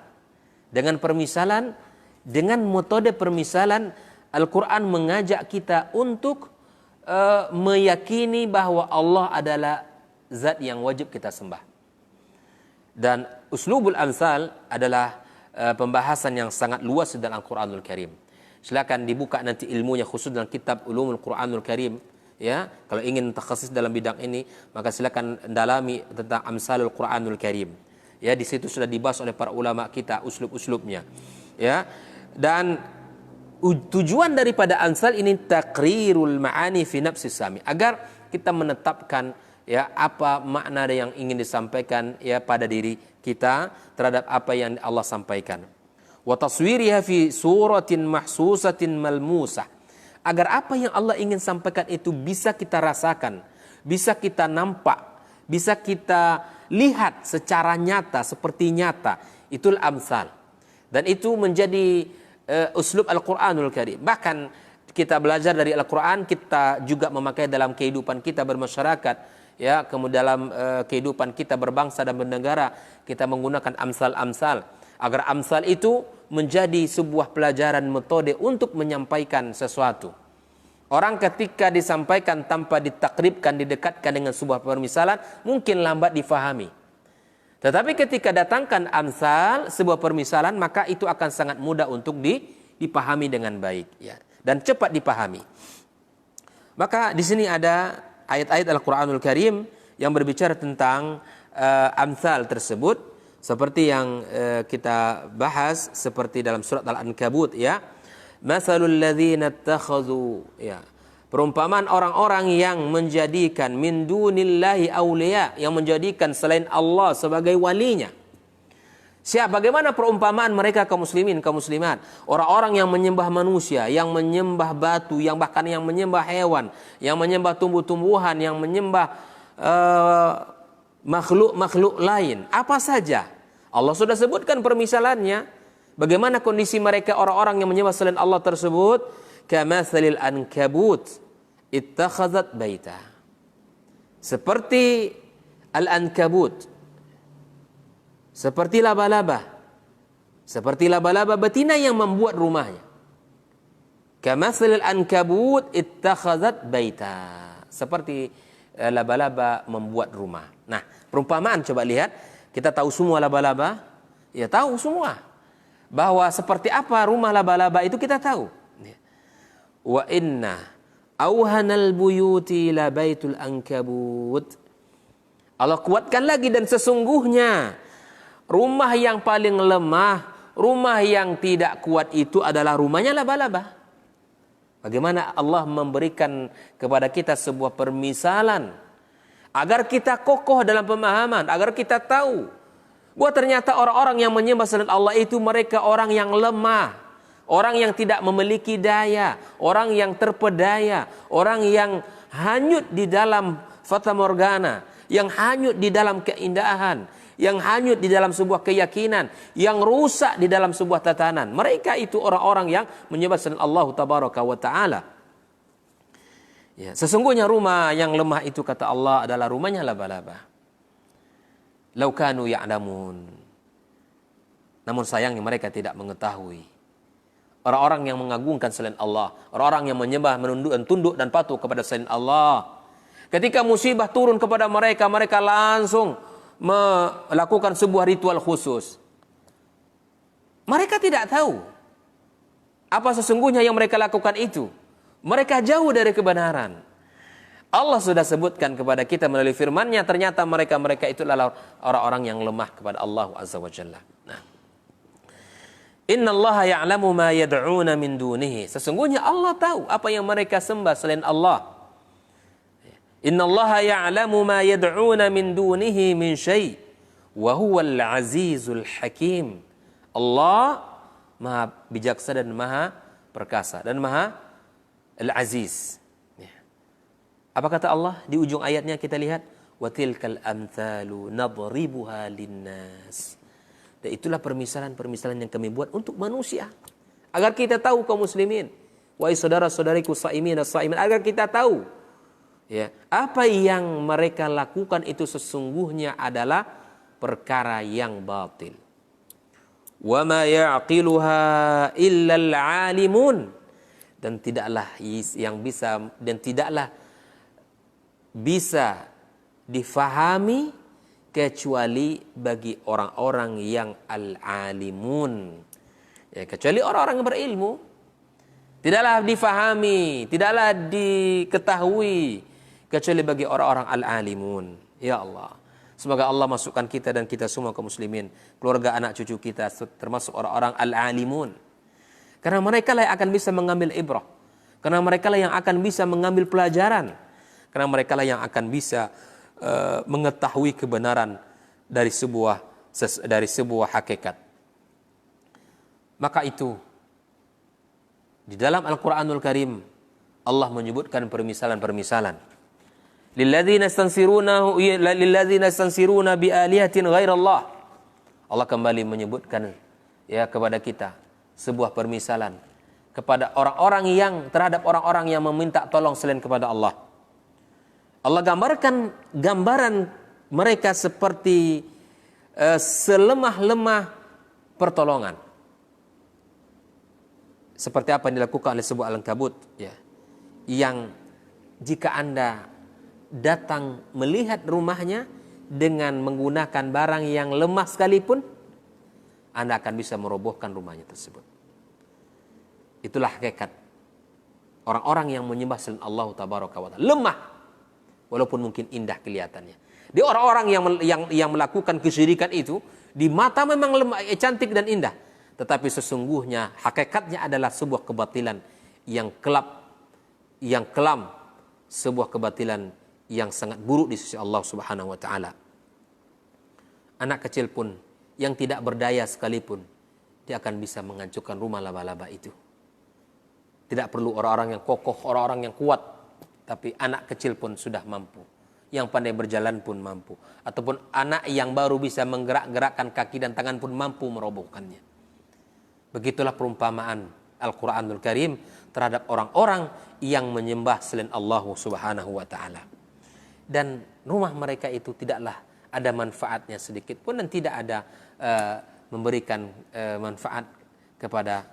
Dengan permisalan, dengan metode permisalan, Al-Qur'an mengajak kita untuk meyakini bahwa Allah adalah zat yang wajib kita sembah. Dan uslubul amsal adalah pembahasan yang sangat luas dalam Al-Quranul Karim. Silakan dibuka nanti ilmunya khusus dalam kitab Ulumul Quranul Karim. Ya, kalau ingin takhasis dalam bidang ini, maka silakan dalami tentang amsalul Quranul Karim. Ya, di situ sudah dibahas oleh para ulama kita uslub-uslubnya. Ya, dan tujuan daripada amsal ini taqrirul ma'ani fi nafsis sami, agar kita menetapkan, ya, apa makna yang ingin disampaikan, ya, pada diri kita terhadap apa yang Allah sampaikan. Wa taswiriha fi suratin mahsusatin malmusah, agar apa yang Allah ingin sampaikan itu bisa kita rasakan, bisa kita nampak, bisa kita lihat secara nyata, seperti nyata. Itulah amsal. Dan itu menjadi uslub Al-Quranul Karim. Bahkan kita belajar dari Al-Quran, kita juga memakai dalam kehidupan kita bermasyarakat, ya, kemudian dalam kehidupan kita berbangsa dan bernegara, kita menggunakan amsal-amsal, agar amsal itu menjadi sebuah pelajaran metode untuk menyampaikan sesuatu. Orang ketika disampaikan tanpa ditakribkan, didekatkan dengan sebuah permisalan, mungkin lambat difahami. Tetapi ketika datangkan amsal, sebuah permisalan, maka itu akan sangat mudah untuk dipahami dengan baik, ya, dan cepat dipahami. Maka di sini ada ayat-ayat Al-Quranul Karim yang berbicara tentang amsal tersebut, seperti yang kita bahas seperti dalam surat Al-Ankabut, ya. Masalul ladzina ittakhadhu, ya, perumpamaan orang-orang yang menjadikan min dunillahi awliya, yang menjadikan selain Allah sebagai walinya. Bagaimana perumpamaan mereka kaum muslimin, kaum muslimat? Orang-orang yang menyembah manusia, yang menyembah batu, yang bahkan yang menyembah hewan, yang menyembah tumbuh-tumbuhan, yang menyembah makhluk-makhluk lain. Apa saja? Allah sudah sebutkan permisalannya. Bagaimana kondisi mereka orang-orang yang menyembah selain Allah tersebut? Kamatsalil ankabut ittakhadzat baita. Seperti al-ankabut, seperti laba-laba. Seperti laba-laba betina yang membuat rumahnya. Kamatsalil ankabut ittakhadzat baita. Seperti laba-laba membuat rumah. Nah, perumpamaan coba lihat. Kita tahu semua laba-laba. Ya, tahu semua. Bahwa seperti apa rumah laba-laba itu kita tahu. Wa inna auhanal buyuti la baitul ankabut. Allah kuatkan lagi, dan sesungguhnya rumah yang paling lemah, rumah yang tidak kuat itu adalah rumahnya laba-laba. Bagaimana Allah memberikan kepada kita sebuah permisalan Agar kita kokoh dalam pemahaman, agar kita tahu bahwa ternyata orang-orang yang menyembah selain Allah itu mereka orang yang lemah, orang yang tidak memiliki daya, orang yang terpedaya, orang yang hanyut di dalam fata morgana, yang hanyut di dalam keindahan, yang hanyut di dalam sebuah keyakinan, yang rusak di dalam sebuah tatanan. Mereka itu orang-orang yang menyembah selain Allah tabaraka wa ta'ala. Ya, sesungguhnya rumah yang lemah itu kata Allah adalah rumahnya laba-laba. Lau kanu ya'lamun. Namun sayangnya mereka tidak mengetahui. Orang-orang yang mengagungkan selain Allah, orang-orang yang menyembah, menunduk dan tunduk dan patuh kepada selain Allah, ketika musibah turun kepada mereka, mereka langsung melakukan sebuah ritual khusus. Mereka tidak tahu apa sesungguhnya yang mereka lakukan itu. Mereka jauh dari kebenaran. Allah sudah sebutkan kepada kita melalui firman-Nya, ternyata mereka itu adalah orang-orang yang lemah kepada Allah Azza wa Jalla. Nah, Innallaha ya'lamu ma yad'una min dunihi. Sesungguhnya Allah tahu apa yang mereka sembah selain Allah. Innallaha ya'lamu ma yad'una min dunihi min syai' wa huwal azizul hakim. Allah Maha bijaksana dan Maha perkasa dan Maha Al-Aziz. Apa kata Allah di ujung ayatnya, kita lihat, wa tilkal amthalu nadribuha linnas. Dan itulah permisalan-permisalan yang kami buat untuk manusia, agar kita tahu kaum muslimin, wahai saudara-saudariku saimin dan saimin, agar kita tahu ya, apa yang mereka lakukan itu sesungguhnya adalah perkara yang batil. Wa ma ya'qiluha illa al-alimun. Dan tidaklah bisa difahami kecuali bagi orang-orang yang al-alimun. Ya, kecuali orang-orang yang berilmu. Tidaklah difahami, tidaklah diketahui kecuali bagi orang-orang al-alimun. Ya Allah, semoga Allah masukkan kita dan kita semua kaum muslimin, keluarga, anak cucu kita termasuk orang-orang al-alimun. Karena mereka lah yang akan bisa mengambil ibrah. Karena mereka lah yang akan bisa mengambil pelajaran. Karena mereka lah yang akan bisa mengetahui kebenaran dari sebuah hakikat. Maka itu, di dalam Al-Quranul Karim, Allah menyebutkan permisalan-permisalan. Lilladzina yastansiruna bi alihatin ghairallah. Allah kembali menyebutkan ya kepada kita sebuah permisalan kepada orang-orang yang terhadap orang-orang yang meminta tolong selain kepada Allah. Allah gambarkan gambaran mereka seperti selemah-lemah pertolongan. Seperti apa yang dilakukan oleh sebuah Al-Ankabut ya. Yang jika Anda datang melihat rumahnya dengan menggunakan barang yang lemah sekalipun, Anda akan bisa merobohkan rumahnya tersebut. Itulah hakikat orang-orang yang menyembah selain Allah tabaraka wa ta'ala. Lemah, walaupun mungkin indah kelihatannya. Di orang-orang yang melakukan kesyirikan itu, di mata memang lemah, cantik dan indah. Tetapi sesungguhnya hakikatnya adalah sebuah kebatilan yang kelam, sebuah kebatilan yang sangat buruk di sisi Allah Subhanahu wa ta'ala. Anak kecil pun yang tidak berdaya sekalipun, dia akan bisa menghancurkan rumah laba-laba itu. Tidak perlu orang-orang yang kokoh, orang-orang yang kuat, tapi anak kecil pun sudah mampu. Yang pandai berjalan pun mampu. Ataupun anak yang baru bisa menggerak-gerakkan kaki dan tangan pun mampu merobohkannya. Begitulah perumpamaan Al-Quranul Karim terhadap orang-orang yang menyembah selain Allah Subhanahu wa ta'ala. Dan rumah mereka itu tidaklah ada manfaatnya sedikit pun dan tidak ada memberikan manfaat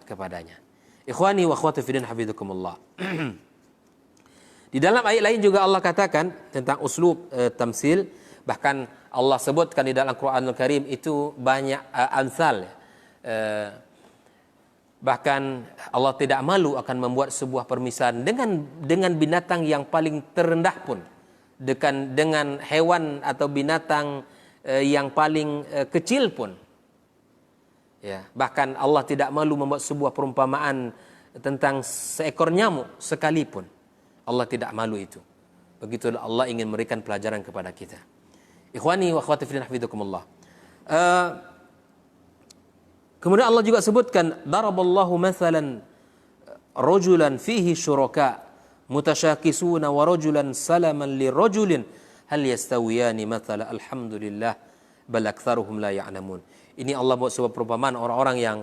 kepadanya. Ikhwani wa akhwati fiddin hafizakumullah. Di dalam ayat lain juga Allah katakan tentang uslub tamsil, bahkan Allah sebutkan di dalam Al-Qur'anul Karim itu banyak amsal. Bahkan Allah tidak malu akan membuat sebuah permisalan dengan binatang yang paling terendah pun, dengan hewan atau binatang yang paling kecil pun. Ya, bahkan Allah tidak malu membuat sebuah perumpamaan tentang seekor nyamuk sekalipun. Allah tidak malu itu. Begitu Allah ingin memberikan pelajaran kepada kita. Ikhwani wa akhwati fillah hafizakumullah. Kemudian Allah juga sebutkan daraballahu mathalan rajulan fihi syuraka mutasyakisuna wa rajulan salaman lirajulin hal yastawiyani mathala alhamdulillah bal aktsaruhum la ya'lamun. Ini Allah buat sebuah perumpamaan orang-orang yang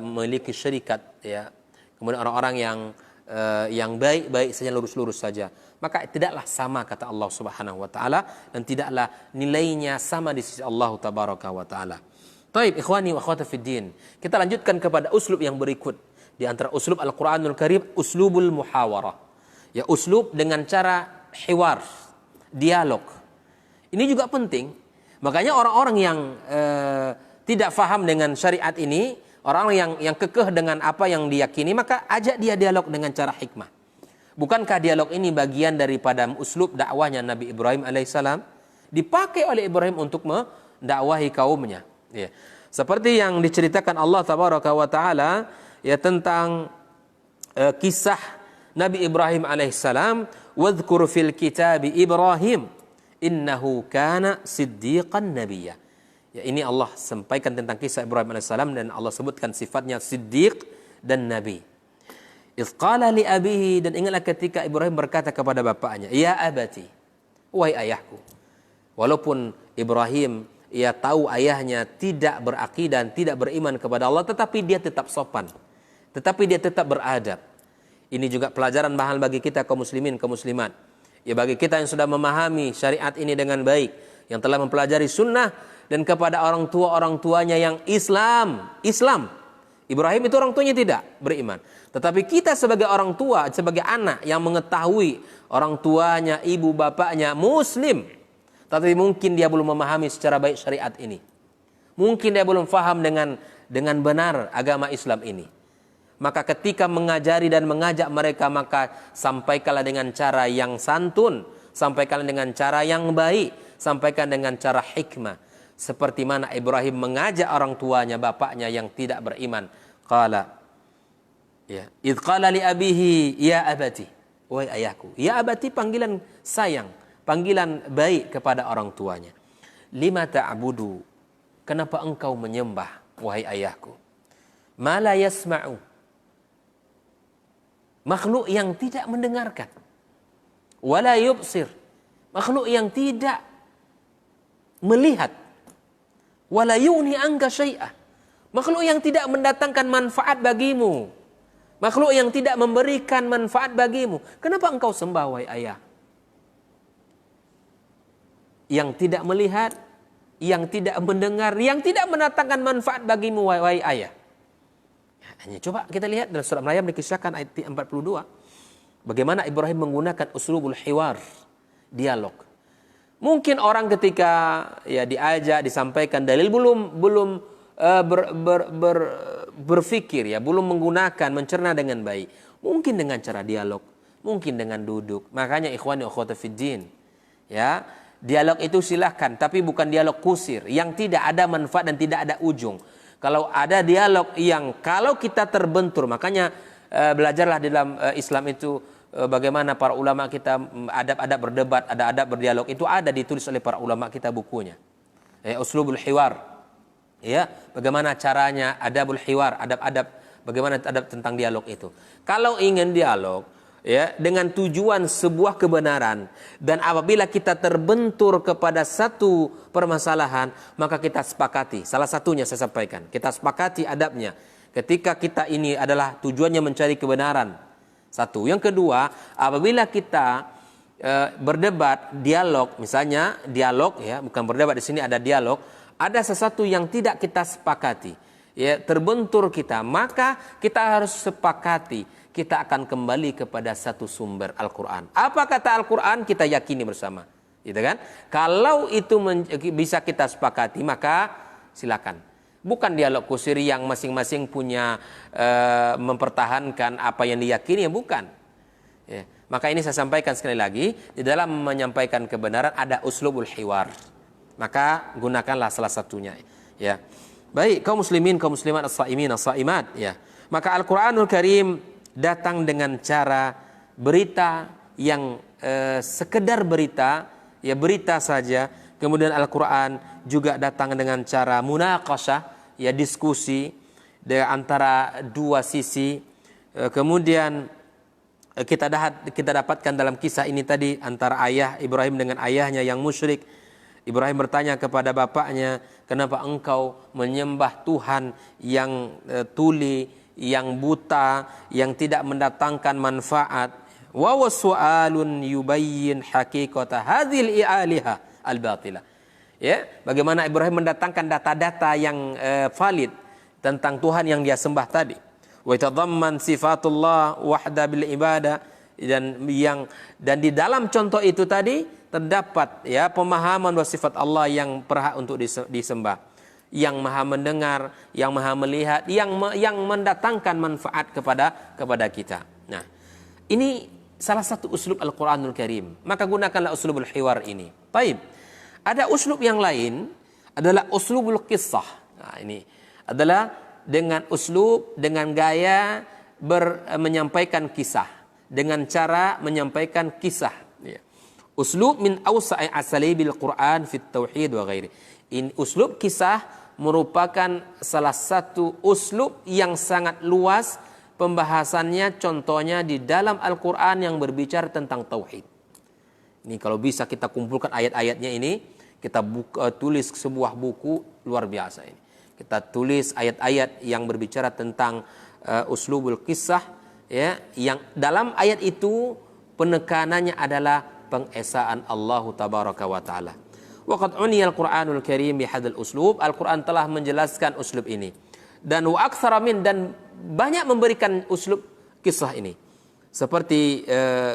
memiliki syarikat, ya. Kemudian orang-orang yang baik-baik saja, lurus-lurus saja, maka tidaklah sama, kata Allah Subhanahu wa taala, dan tidaklah nilainya sama di sisi Allah tabaraka wa taala. Taib, ikhwani wa akhwati fid din. Kita lanjutkan kepada uslub yang berikut. Di antara uslub Al-Qur'anul Karim, uslubul muhawarah. Ya, uslub dengan cara hiwar, dialog. Ini juga penting. Makanya orang-orang yang tidak faham dengan syariat ini, orang yang kekeh dengan apa yang diyakini, maka ajak dia dialog dengan cara hikmah. Bukankah dialog ini bagian daripada uslub dakwahnya Nabi Ibrahim alaihissalam? Dipakai oleh Ibrahim untuk mendakwahi kaumnya. Ya. Seperti yang diceritakan Allah tabaraka wa taala, ya, tentang kisah Nabi Ibrahim alaihissalam, wadhkur fil kitabi Ibrahim innahu kana siddiqan nabiyya. Ya, ini Allah sampaikan tentang kisah Ibrahim alaihissalam, dan Allah sebutkan sifatnya siddiq dan nabi. Idz qala li abihi, dan ingatlah ketika Ibrahim berkata kepada bapaknya, ya abati, wahai ayahku. Walaupun Ibrahim, ia tahu ayahnya tidak berakidah, tidak beriman kepada Allah, tetapi dia tetap sopan, tetapi dia tetap beradab. Ini juga pelajaran mahal bagi kita kaum muslimin, kaum muslimat. Ya, bagi kita yang sudah memahami syariat ini dengan baik, yang telah mempelajari sunnah, dan kepada orang tuanya yang Islam. Ibrahim itu orang tuanya tidak beriman. Tetapi kita sebagai orang tua, sebagai anak yang mengetahui orang tuanya, ibu bapaknya Muslim, tapi mungkin dia belum memahami secara baik syariat ini. Mungkin dia belum faham dengan benar agama Islam ini. Maka ketika mengajari dan mengajak mereka, maka sampaikanlah dengan cara yang santun, sampaikanlah dengan cara yang baik, sampaikan dengan cara hikmah. Seperti mana Ibrahim mengajak orang tuanya, bapaknya yang tidak beriman. Qala, ya, idz qala li abihi ya abati, wahai ayahku. Ya abati panggilan sayang, panggilan baik kepada orang tuanya. Lima ta'budu, kenapa engkau menyembah, wahai ayahku? Ma la yasma'u, makhluk yang tidak mendengarkan. Wala yubsir, makhluk yang tidak melihat. Wala yughni anka syai'ah, makhluk yang tidak mendatangkan manfaat bagimu, makhluk yang tidak memberikan manfaat bagimu. Kenapa engkau sembah, wahai ayah? Yang tidak melihat, yang tidak mendengar, yang tidak mendatangkan manfaat bagimu, wahai ayah. Hanya coba kita lihat dalam surah Maryam dikisahkan ayat 42, bagaimana Ibrahim menggunakan uslubul hiwar, dialog. Mungkin orang ketika ya diajak, disampaikan dalil, belum berpikir, ya, belum menggunakan, mencerna dengan baik. Mungkin dengan cara dialog, mungkin dengan duduk. Makanya ikhwani wa akhwati fiddin, ya, dialog itu silahkan, tapi bukan dialog kusir yang tidak ada manfaat dan tidak ada ujung. Kalau ada dialog yang kalau kita terbentur, makanya belajarlah di dalam Islam itu bagaimana para ulama kita adab-adab berdebat, ada adab berdialog, itu ada ditulis oleh para ulama kita bukunya. Uslubul hiwar. Ya, bagaimana caranya adabul hiwar, adab-adab, bagaimana adab tentang dialog itu. Kalau ingin dialog, ya, dengan tujuan sebuah kebenaran, dan apabila kita terbentur kepada satu permasalahan, maka kita sepakati. Salah satunya saya sampaikan, kita sepakati adabnya. Ketika kita ini adalah tujuannya mencari kebenaran. Satu. Yang kedua, apabila kita berdebat, dialog, misalnya dialog, ya, bukan berdebat, di sini ada dialog, ada sesuatu yang tidak kita sepakati, ya, terbentur kita, maka kita harus sepakati, kita akan kembali kepada satu sumber, Al-Quran. Apa kata Al-Quran, kita yakini bersama, gitu kan? Kalau itu bisa kita sepakati, maka silakan. Bukan dialog kusir yang masing-masing punya mempertahankan apa yang diyakini, ya, bukan. Ya. Maka ini saya sampaikan sekali lagi, di dalam menyampaikan kebenaran ada uslubul hiwar. Maka gunakanlah salah satunya. Ya. Baik, kaum muslimin, kaum muslimat, as-saimin, as-saimat. Ya. Maka Al-Quranul Karim datang dengan cara berita yang sekedar berita, ya berita saja. Kemudian Al-Quran juga datang dengan cara munaqashah, ya diskusi antara dua sisi. Kemudian kita dapatkan dalam kisah ini tadi antara ayah Ibrahim dengan ayahnya yang musyrik. Ibrahim bertanya kepada bapaknya, kenapa engkau menyembah Tuhan yang tuli, yang buta, yang tidak mendatangkan manfaat? Wa wasu'alun yubayyin haqiqata hadhil i'aliha al-batilah. Ya, bagaimana Ibrahim mendatangkan data-data yang valid tentang Tuhan yang dia sembah tadi. Wa yatadamman sifatullah wahda bil ibadah, dan di dalam contoh itu tadi terdapat ya pemahaman bahwa sifat Allah yang berhak untuk disembah, yang maha mendengar, yang maha melihat, yang mendatangkan manfaat kepada kita. Nah, ini salah satu uslub Al-Quranul Karim. Maka gunakanlah uslubul hiwar ini. Baik. Ada uslub yang lain adalah uslubul qissah. Nah, ini adalah dengan gaya menyampaikan kisah, dengan cara menyampaikan kisah. Ya. Uslub min awsa'i asalibil Quran fit tauhid wa ghairi. Ini uslub kisah merupakan salah satu uslub yang sangat luas pembahasannya, contohnya di dalam Al-Quran yang berbicara tentang tauhid. Ini kalau bisa kita kumpulkan ayat-ayatnya ini, kita tulis sebuah buku luar biasa ini. Kita tulis ayat-ayat yang berbicara tentang uslubul kisah, ya, yang dalam ayat itu penekanannya adalah pengesaan Allah tabaraka wa taala. Waqad uniya al-Qur'anul Karim bihadzal uslub. Al-Quran telah menjelaskan uslub ini. Dan wa aktsara min, dan banyak memberikan uslub kisah ini. Seperti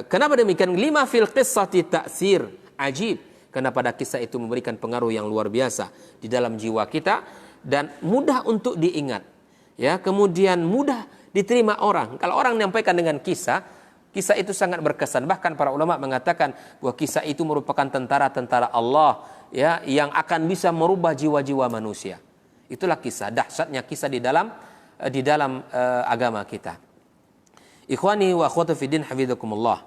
kenapa demikian? Lima fil qissati ta'sir ajib. Karena pada kisah itu memberikan pengaruh yang luar biasa di dalam jiwa kita dan mudah untuk diingat. Ya, kemudian mudah diterima orang. Kalau orang menyampaikan dengan kisah itu sangat berkesan. Bahkan para ulama mengatakan bahwa kisah itu merupakan tentara-tentara Allah, ya, yang akan bisa merubah jiwa-jiwa manusia. Itulah kisah, dahsyatnya kisah di dalam agama kita. Ikhwani wa akhwati fiddin hafizakumullah.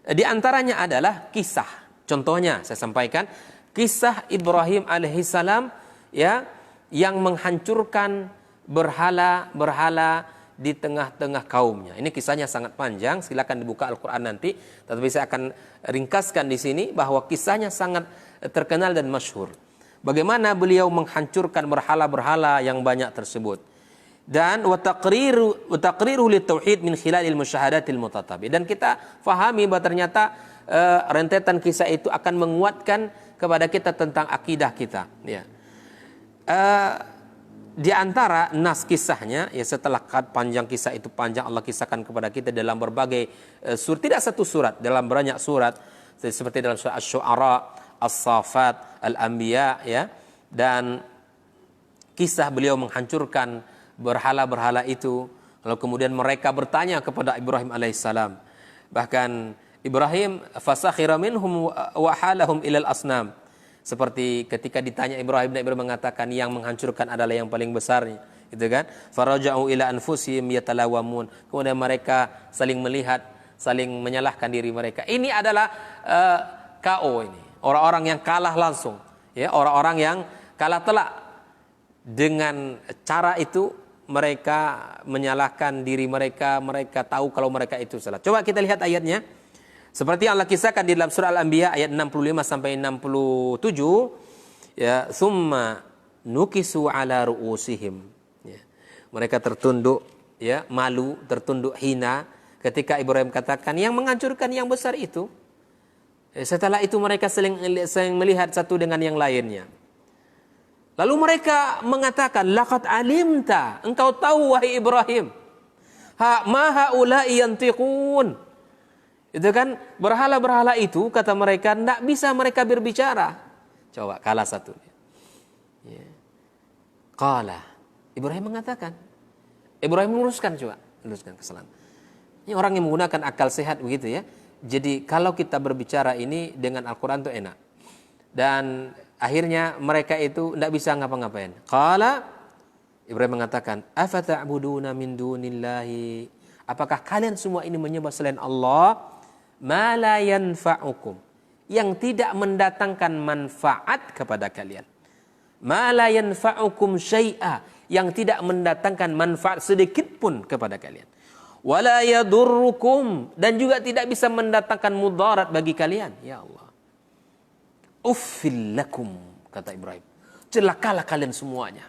Di antaranya adalah kisah. Contohnya saya sampaikan kisah Ibrahim alaihissalam, ya, yang menghancurkan berhala-berhala di tengah-tengah kaumnya. Ini kisahnya sangat panjang, silakan dibuka Al-Quran nanti. Tetapi saya akan ringkaskan di sini bahwa kisahnya sangat terkenal dan masyhur. Bagaimana beliau menghancurkan berhala-berhala yang banyak tersebut. Dan wa taqriru li tauhid min khilalil musyahadatil mutatabi. Dan kita fahami bahwa ternyata rentetan kisah itu akan menguatkan kepada kita tentang akidah kita. Ya. Di antara nas kisahnya, ya, setelah panjang kisah itu panjang, Allah kisahkan kepada kita dalam berbagai surat, tidak satu surat, dalam banyak surat, seperti dalam surat Asy-Syu'ara, As-Saffat, Al-Anbiya, ya, dan kisah beliau menghancurkan berhala-berhala itu. Lalu kemudian mereka bertanya kepada Ibrahim alaihissalam. Bahkan Ibrahim fasakhira minhum wa halahum ilal asnam. Seperti ketika ditanya Ibrahim, dan Ibrahim mengatakan yang menghancurkan adalah yang paling besar, gitu kan? Faraja'u ila anfusihim yatalawamun. Kemudian mereka saling melihat, saling menyalahkan diri mereka. Ini adalah KO ini. Orang-orang yang kalah langsung, ya, orang-orang yang kalah telak. Dengan cara itu mereka menyalahkan diri mereka, mereka tahu kalau mereka itu salah. Coba kita lihat ayatnya. Seperti yang Allah kisahkan di dalam surah Al-Anbiya ayat 65 sampai 67, ya, summa nukisu ala ru'usihim. Ya. Mereka tertunduk, ya, malu, tertunduk hina ketika Ibrahim katakan yang menghancurkan yang besar itu. Setelah itu mereka saling melihat satu dengan yang lainnya. Lalu mereka mengatakan, laqad alimta, engkau tahu wahai Ibrahim, ma haula'i yantiqun. Itu kan berhala-berhala itu, kata mereka, tidak bisa mereka berbicara. Coba kalah satu. Ya. Qala, Ibrahim mengatakan. Ibrahim meluruskan kesalahan. Ini orang yang menggunakan akal sehat begitu, ya. Jadi kalau kita berbicara ini dengan Al-Quran itu enak. Dan akhirnya mereka itu tidak bisa ngapa-ngapain. Qala, Ibrahim mengatakan, afata'buduna min dunillahi. Apakah kalian semua ini menyembah selain Allah? ma la yanfa'ukum, yang tidak mendatangkan manfaat kepada kalian. Ma la yanfa'ukum syai'a, yang tidak mendatangkan manfaat sedikit pun kepada kalian. Wala yadurrukum, dan juga tidak bisa mendatangkan mudarat bagi kalian. Ya Allah. Uffil lakum, kata Ibrahim. Celakalah kalian semuanya.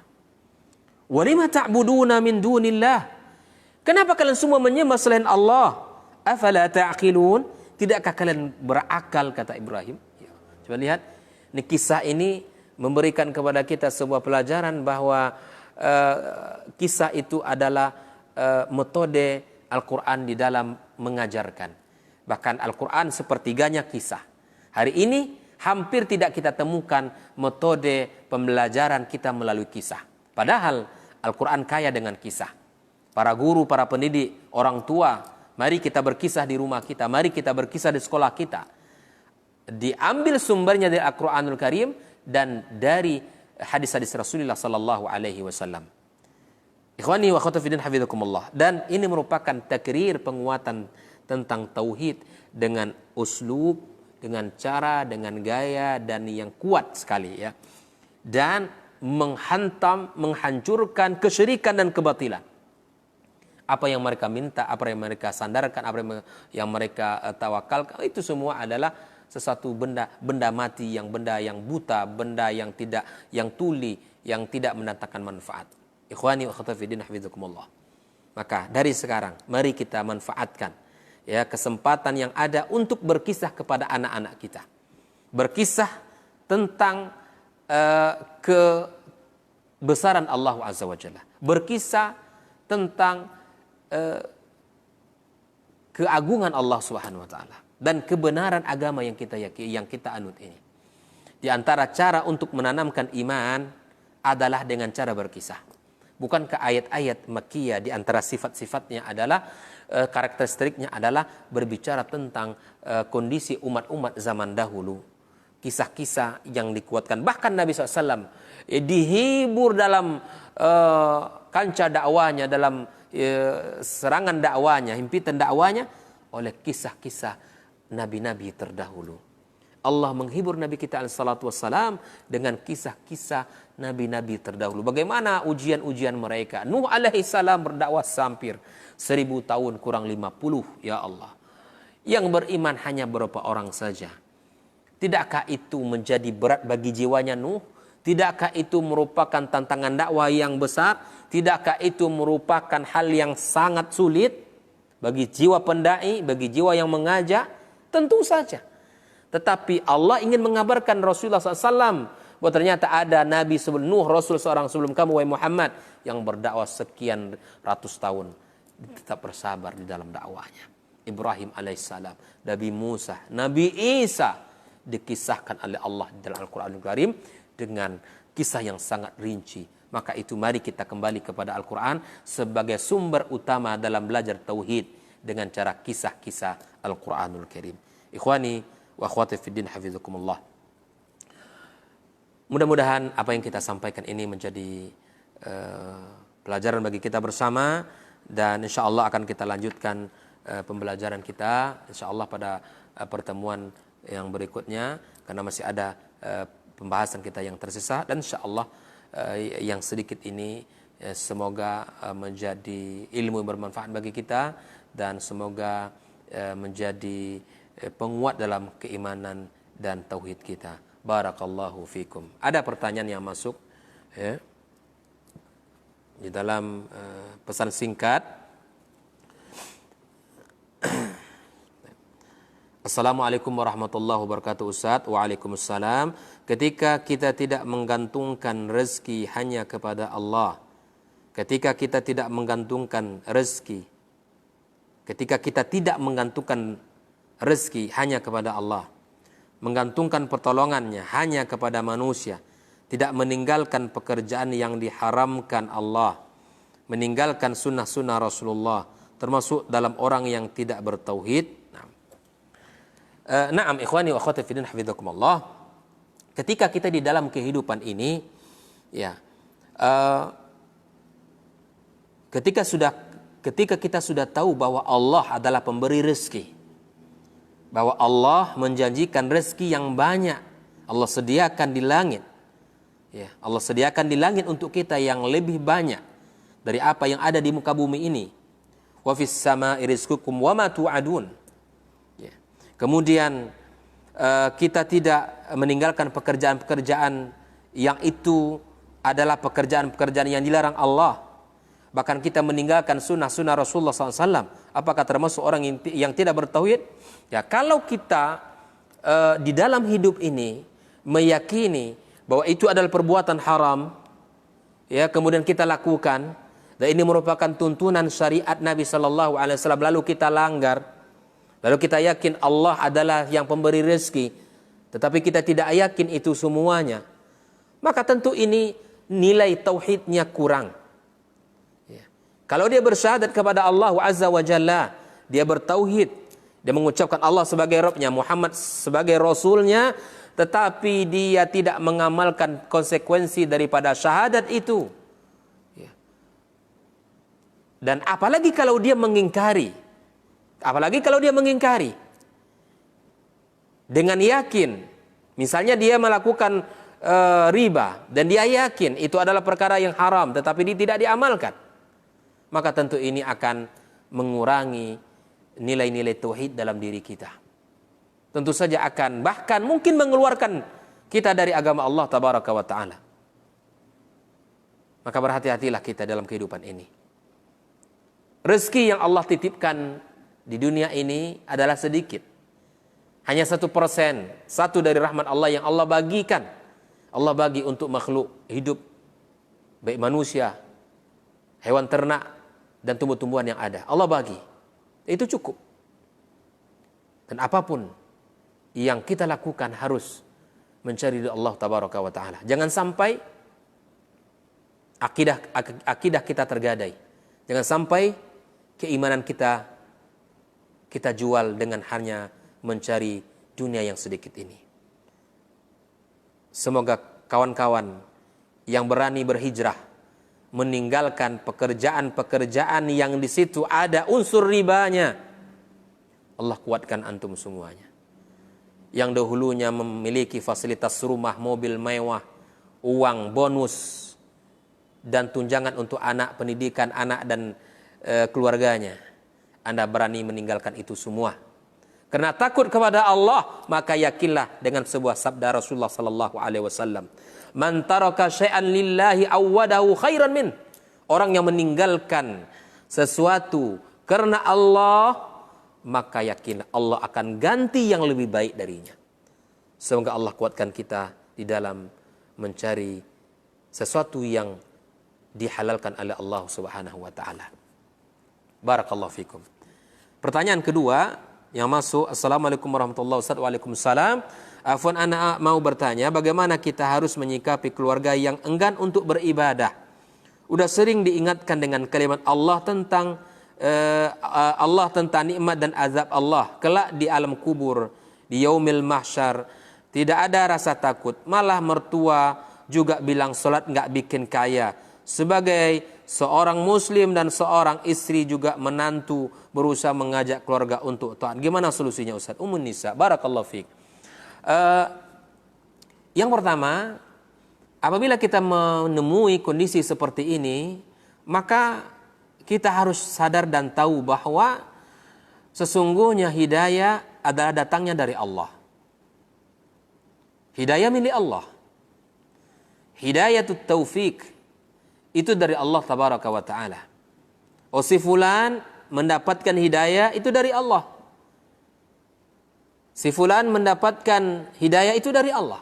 Walima ta'buduna min dunillah. Kenapa kalian semua menyembah selain Allah? Afala ta'qilun? Tidakkah kalian berakal, kata Ibrahim? Ya. Coba lihat, ini kisah ini memberikan kepada kita sebuah pelajaran bahwa kisah itu adalah metode Al-Quran di dalam mengajarkan. Bahkan Al-Quran sepertiganya kisah. Hari ini hampir tidak kita temukan metode pembelajaran kita melalui kisah. Padahal Al-Quran kaya dengan kisah. Para guru, para pendidik, orang tua, mari kita berkisah di rumah kita, mari kita berkisah di sekolah kita. Diambil sumbernya dari Al-Quranul Karim dan dari hadis-hadis Rasulullah sallallahu alaihi wasallam. Ikhwani wa akhwati fiddin hafizakumullah. Dan ini merupakan takrir penguatan tentang tauhid dengan uslub, dengan cara, dengan gaya dan yang kuat sekali ya. Dan menghantam, menghancurkan kesyirikan dan kebatilan. Apa yang mereka minta, apa yang mereka sandarkan, apa yang mereka tawakalkan, itu semua adalah sesuatu benda mati, benda yang buta, benda yang tidak, yang tuli, yang tidak mendatangkan manfaat. Ikhwani wa akhwati fiddin hafizakumullah. Maka dari sekarang mari kita manfaatkan ya kesempatan yang ada untuk berkisah kepada anak-anak kita. Berkisah tentang kebesaran Allah Azza wa Jalla. Berkisah tentang keagungan Allah Subhanahu wa taala dan kebenaran agama yang kita yakini, yang kita anut ini. Di antara cara untuk menanamkan iman adalah dengan cara berkisah. Bukankah ayat-ayat Makkiyah di antara sifat-sifatnya adalah karakteristiknya adalah berbicara tentang kondisi umat-umat zaman dahulu. Kisah-kisah yang dikuatkan. Bahkan Nabi SAW dihibur dalam kancah dakwanya, dalam serangan dakwanya, himpitan dakwanya oleh kisah-kisah nabi-nabi terdahulu. Allah menghibur Nabi kita alaihissalatu wassalam dengan kisah-kisah nabi-nabi terdahulu. Bagaimana ujian-ujian mereka. Nuh alaihissalam berdakwah hampir 1000 tahun kurang 50. Ya Allah. Yang beriman hanya beberapa orang saja. Tidakkah itu menjadi berat bagi jiwanya Nuh? Tidakkah itu merupakan tantangan dakwah yang besar? Tidakkah itu merupakan hal yang sangat sulit bagi jiwa pendai, bagi jiwa yang mengajak? Tentu saja. Tetapi Allah ingin mengabarkan Rasulullah SAW bahwa ternyata ada Nabi sebelum Nuh, Rasul seorang sebelum kamu, wahai Muhammad, yang berdakwah sekian ratus tahun. Tetap bersabar di dalam dakwahnya. Ibrahim alaihissalam, Nabi Musa, Nabi Isa dikisahkan oleh Allah di dalam Al-Quranul Karim dengan kisah yang sangat rinci. Maka itu mari kita kembali kepada Al-Quran sebagai sumber utama dalam belajar tauhid dengan cara kisah-kisah Al-Quranul Karim. Ikhwani wa akhwati fiddin hafizakumullah. Mudah-mudahan apa yang kita sampaikan ini menjadi pelajaran bagi kita bersama, dan insyaallah akan kita lanjutkan pembelajaran kita insyaallah pada pertemuan yang berikutnya, karena masih ada pembahasan kita yang tersisa, dan insyaallah yang sedikit ini semoga menjadi ilmu yang bermanfaat bagi kita dan semoga menjadi penguat dalam keimanan dan tauhid kita. Barakallahu fikum. Ada pertanyaan yang masuk ya, di dalam pesan singkat. Assalamualaikum warahmatullahi wabarakatuh Ustaz. Waalaikumsalam. Ketika kita tidak menggantungkan rezeki hanya kepada Allah, ketika kita tidak menggantungkan rezeki, ketika kita tidak menggantungkan rezeki hanya kepada Allah, menggantungkan pertolongannya hanya kepada manusia, tidak meninggalkan pekerjaan yang diharamkan Allah, meninggalkan sunnah-sunnah Rasulullah, termasuk dalam orang yang tidak bertauhid. Naam ikhwani wa akhwati fiddin hafizakumullah. Ketika kita di dalam kehidupan ini ya, ketika kita sudah tahu bahwa Allah adalah pemberi rezeki, bahwa Allah menjanjikan rezeki yang banyak. Allah sediakan di langit. Ya, Allah sediakan di langit untuk kita yang lebih banyak dari apa yang ada di muka bumi ini. Wa fis sama'i rizqukum wa ma tu'adun. Ya. Kemudian kita tidak meninggalkan pekerjaan-pekerjaan yang itu adalah pekerjaan-pekerjaan yang dilarang Allah. Bahkan kita meninggalkan sunnah-sunnah Rasulullah SAW. Apakah termasuk orang yang tidak bertauhid? Ya, kalau kita di dalam hidup ini meyakini bahwa itu adalah perbuatan haram, ya, kemudian kita lakukan, dan ini merupakan tuntunan syariat Nabi SAW, lalu kita langgar, lalu kita yakin Allah adalah yang pemberi rezeki, tetapi kita tidak yakin itu semuanya, maka tentu ini nilai tauhidnya kurang. Ya. Kalau dia bersyahadat kepada Allah Azza wa Jalla, dia bertauhid, dia mengucapkan Allah sebagai Rabbnya, Muhammad sebagai Rasulnya, tetapi dia tidak mengamalkan konsekuensi daripada syahadat itu. Ya. Dan apalagi kalau dia mengingkari, dengan yakin, misalnya dia melakukan riba dan dia yakin itu adalah perkara yang haram, tetapi dia tidak diamalkan, maka tentu ini akan mengurangi nilai-nilai tauhid dalam diri kita. Tentu saja akan bahkan mungkin mengeluarkan kita dari agama Allah tabaraka wa ta'ala. Maka berhati-hatilah kita dalam kehidupan ini. Rezeki yang Allah titipkan di dunia ini adalah sedikit. Hanya 1%, satu dari rahmat Allah yang Allah bagikan. Allah bagi untuk makhluk hidup, baik manusia, hewan ternak, dan tumbuh-tumbuhan yang ada. Allah bagi. Itu cukup. Dan apapun yang kita lakukan harus mencari Allah tabaraka wa ta'ala. Jangan sampai akidah kita tergadai. Jangan sampai keimanan kita jual dengan hanya mencari dunia yang sedikit ini. Semoga kawan-kawan yang berani berhijrah meninggalkan pekerjaan-pekerjaan yang di situ ada unsur ribanya. Allah kuatkan antum semuanya. Yang dahulunya memiliki fasilitas rumah, mobil mewah, uang, bonus, dan tunjangan untuk anak, pendidikan anak dan keluarganya. Anda berani meninggalkan itu semua. Karena takut kepada Allah, maka yakinlah dengan sebuah sabda Rasulullah sallallahu alaihi wasallam, "Man taraka syai'an lillahi awwadahu khairan min." Orang yang meninggalkan sesuatu karena Allah, maka yakinlah Allah akan ganti yang lebih baik darinya. Semoga Allah kuatkan kita di dalam mencari sesuatu yang dihalalkan oleh Allah Subhanahu wa taala. Barakallahu fikum. Pertanyaan kedua yang masuk, Assalamualaikum warahmatullahi wabarakatuh. Waalaikumsalam. Afwan, anak mau bertanya, bagaimana kita harus menyikapi keluarga yang enggan untuk beribadah? Udah sering diingatkan dengan kalimat Allah tentang nikmat dan azab Allah kelak di alam kubur, di yaumil mahsyar. Tidak ada rasa takut, malah mertua juga bilang salat enggak bikin kaya. Sebagai seorang muslim dan seorang istri juga menantu berusaha mengajak keluarga untuk taat. Gimana solusinya Ustaz? Ummun Nisa, barakallahu fiik. Yang pertama, apabila kita menemui kondisi seperti ini, maka kita harus sadar dan tahu bahwa sesungguhnya hidayah adalah datangnya dari Allah. Hidayah milik Allah. Hidayatut taufik itu dari Allah tabaraka wa ta'ala. Si fulan mendapatkan hidayah itu dari Allah. Si fulan mendapatkan hidayah itu dari Allah.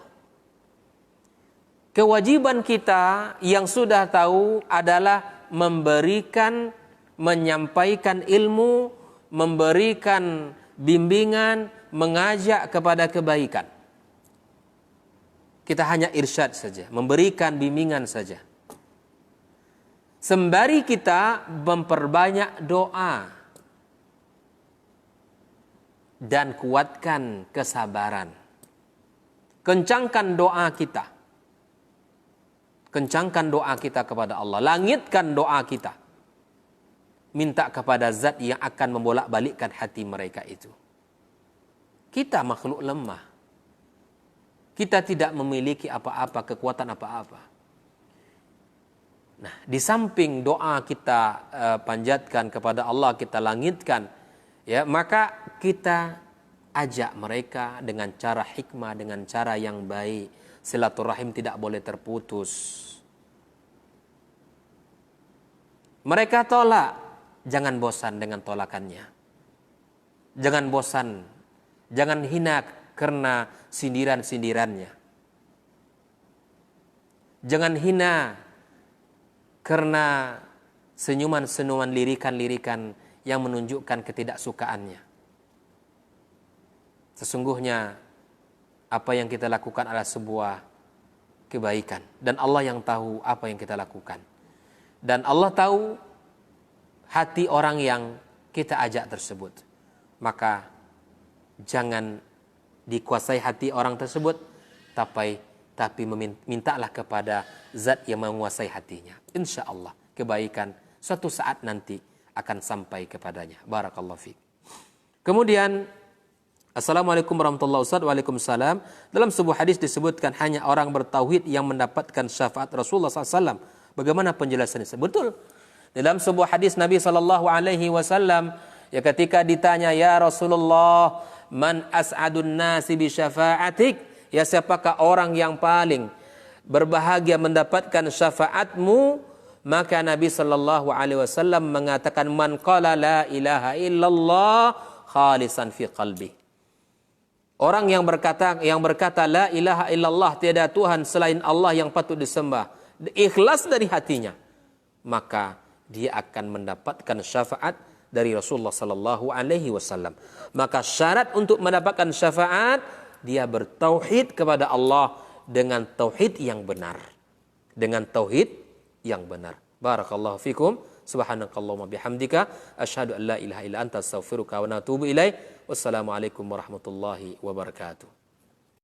Kewajiban kita yang sudah tahu adalah memberikan, menyampaikan ilmu, memberikan bimbingan, mengajak kepada kebaikan. Kita hanya irsyad saja, memberikan bimbingan saja. Sembari kita memperbanyak doa dan kuatkan kesabaran. Kencangkan doa kita. Kencangkan doa kita kepada Allah. Langitkan doa kita. Minta kepada zat yang akan membolak-balikkan hati mereka itu. Kita makhluk lemah. Kita tidak memiliki apa-apa, kekuatan apa-apa. Nah, di samping doa kita panjatkan kepada Allah, kita langitkan, ya, maka kita ajak mereka dengan cara hikmah, dengan cara yang baik. Silaturahim tidak boleh terputus. Mereka tolak, jangan bosan dengan tolakannya. Jangan bosan, jangan hina karena sindiran-sindirannya. Jangan hina karena senyuman-senyuman, lirikan-lirikan yang menunjukkan ketidaksukaannya. Sesungguhnya apa yang kita lakukan adalah sebuah kebaikan. Dan Allah yang tahu apa yang kita lakukan. Dan Allah tahu hati orang yang kita ajak tersebut. Maka jangan dikuasai hati orang tersebut, tapi mintalah kepada zat yang menguasai hatinya. Insya Allah kebaikan suatu saat nanti akan sampai kepadanya. Barakallahu fiik. Kemudian, Assalamualaikum warahmatullahi wabarakatuh. Waalaikumsalam. Dalam sebuah hadis disebutkan hanya orang bertauhid yang mendapatkan syafaat Rasulullah SAW. Bagaimana penjelasannya? Betul. Dalam sebuah hadis Nabi SAW, ya, ketika ditanya, ya Rasulullah, man as'adun nasi bi syafa'atik, ya, siapakah orang yang paling berbahagia mendapatkan syafaatmu? Maka Nabi SAW mengatakan, man qala la ilaha illallah khalisan fi qalbi. Orang yang berkata la ilaha illallah, tiada Tuhan selain Allah yang patut disembah, ikhlas dari hatinya, maka dia akan mendapatkan syafaat dari Rasulullah sallallahu alaihi wasallam. Maka syarat untuk mendapatkan syafaat, dia bertauhid kepada Allah dengan tauhid yang benar. Dengan tauhid yang benar. Barakallahu fikum. Subhanakallahumma bihamdika asyhadu an la ilaha illa anta astaghfiruka wa atubu ilaik. Wassalamualaikum warahmatullahi wabarakatuh.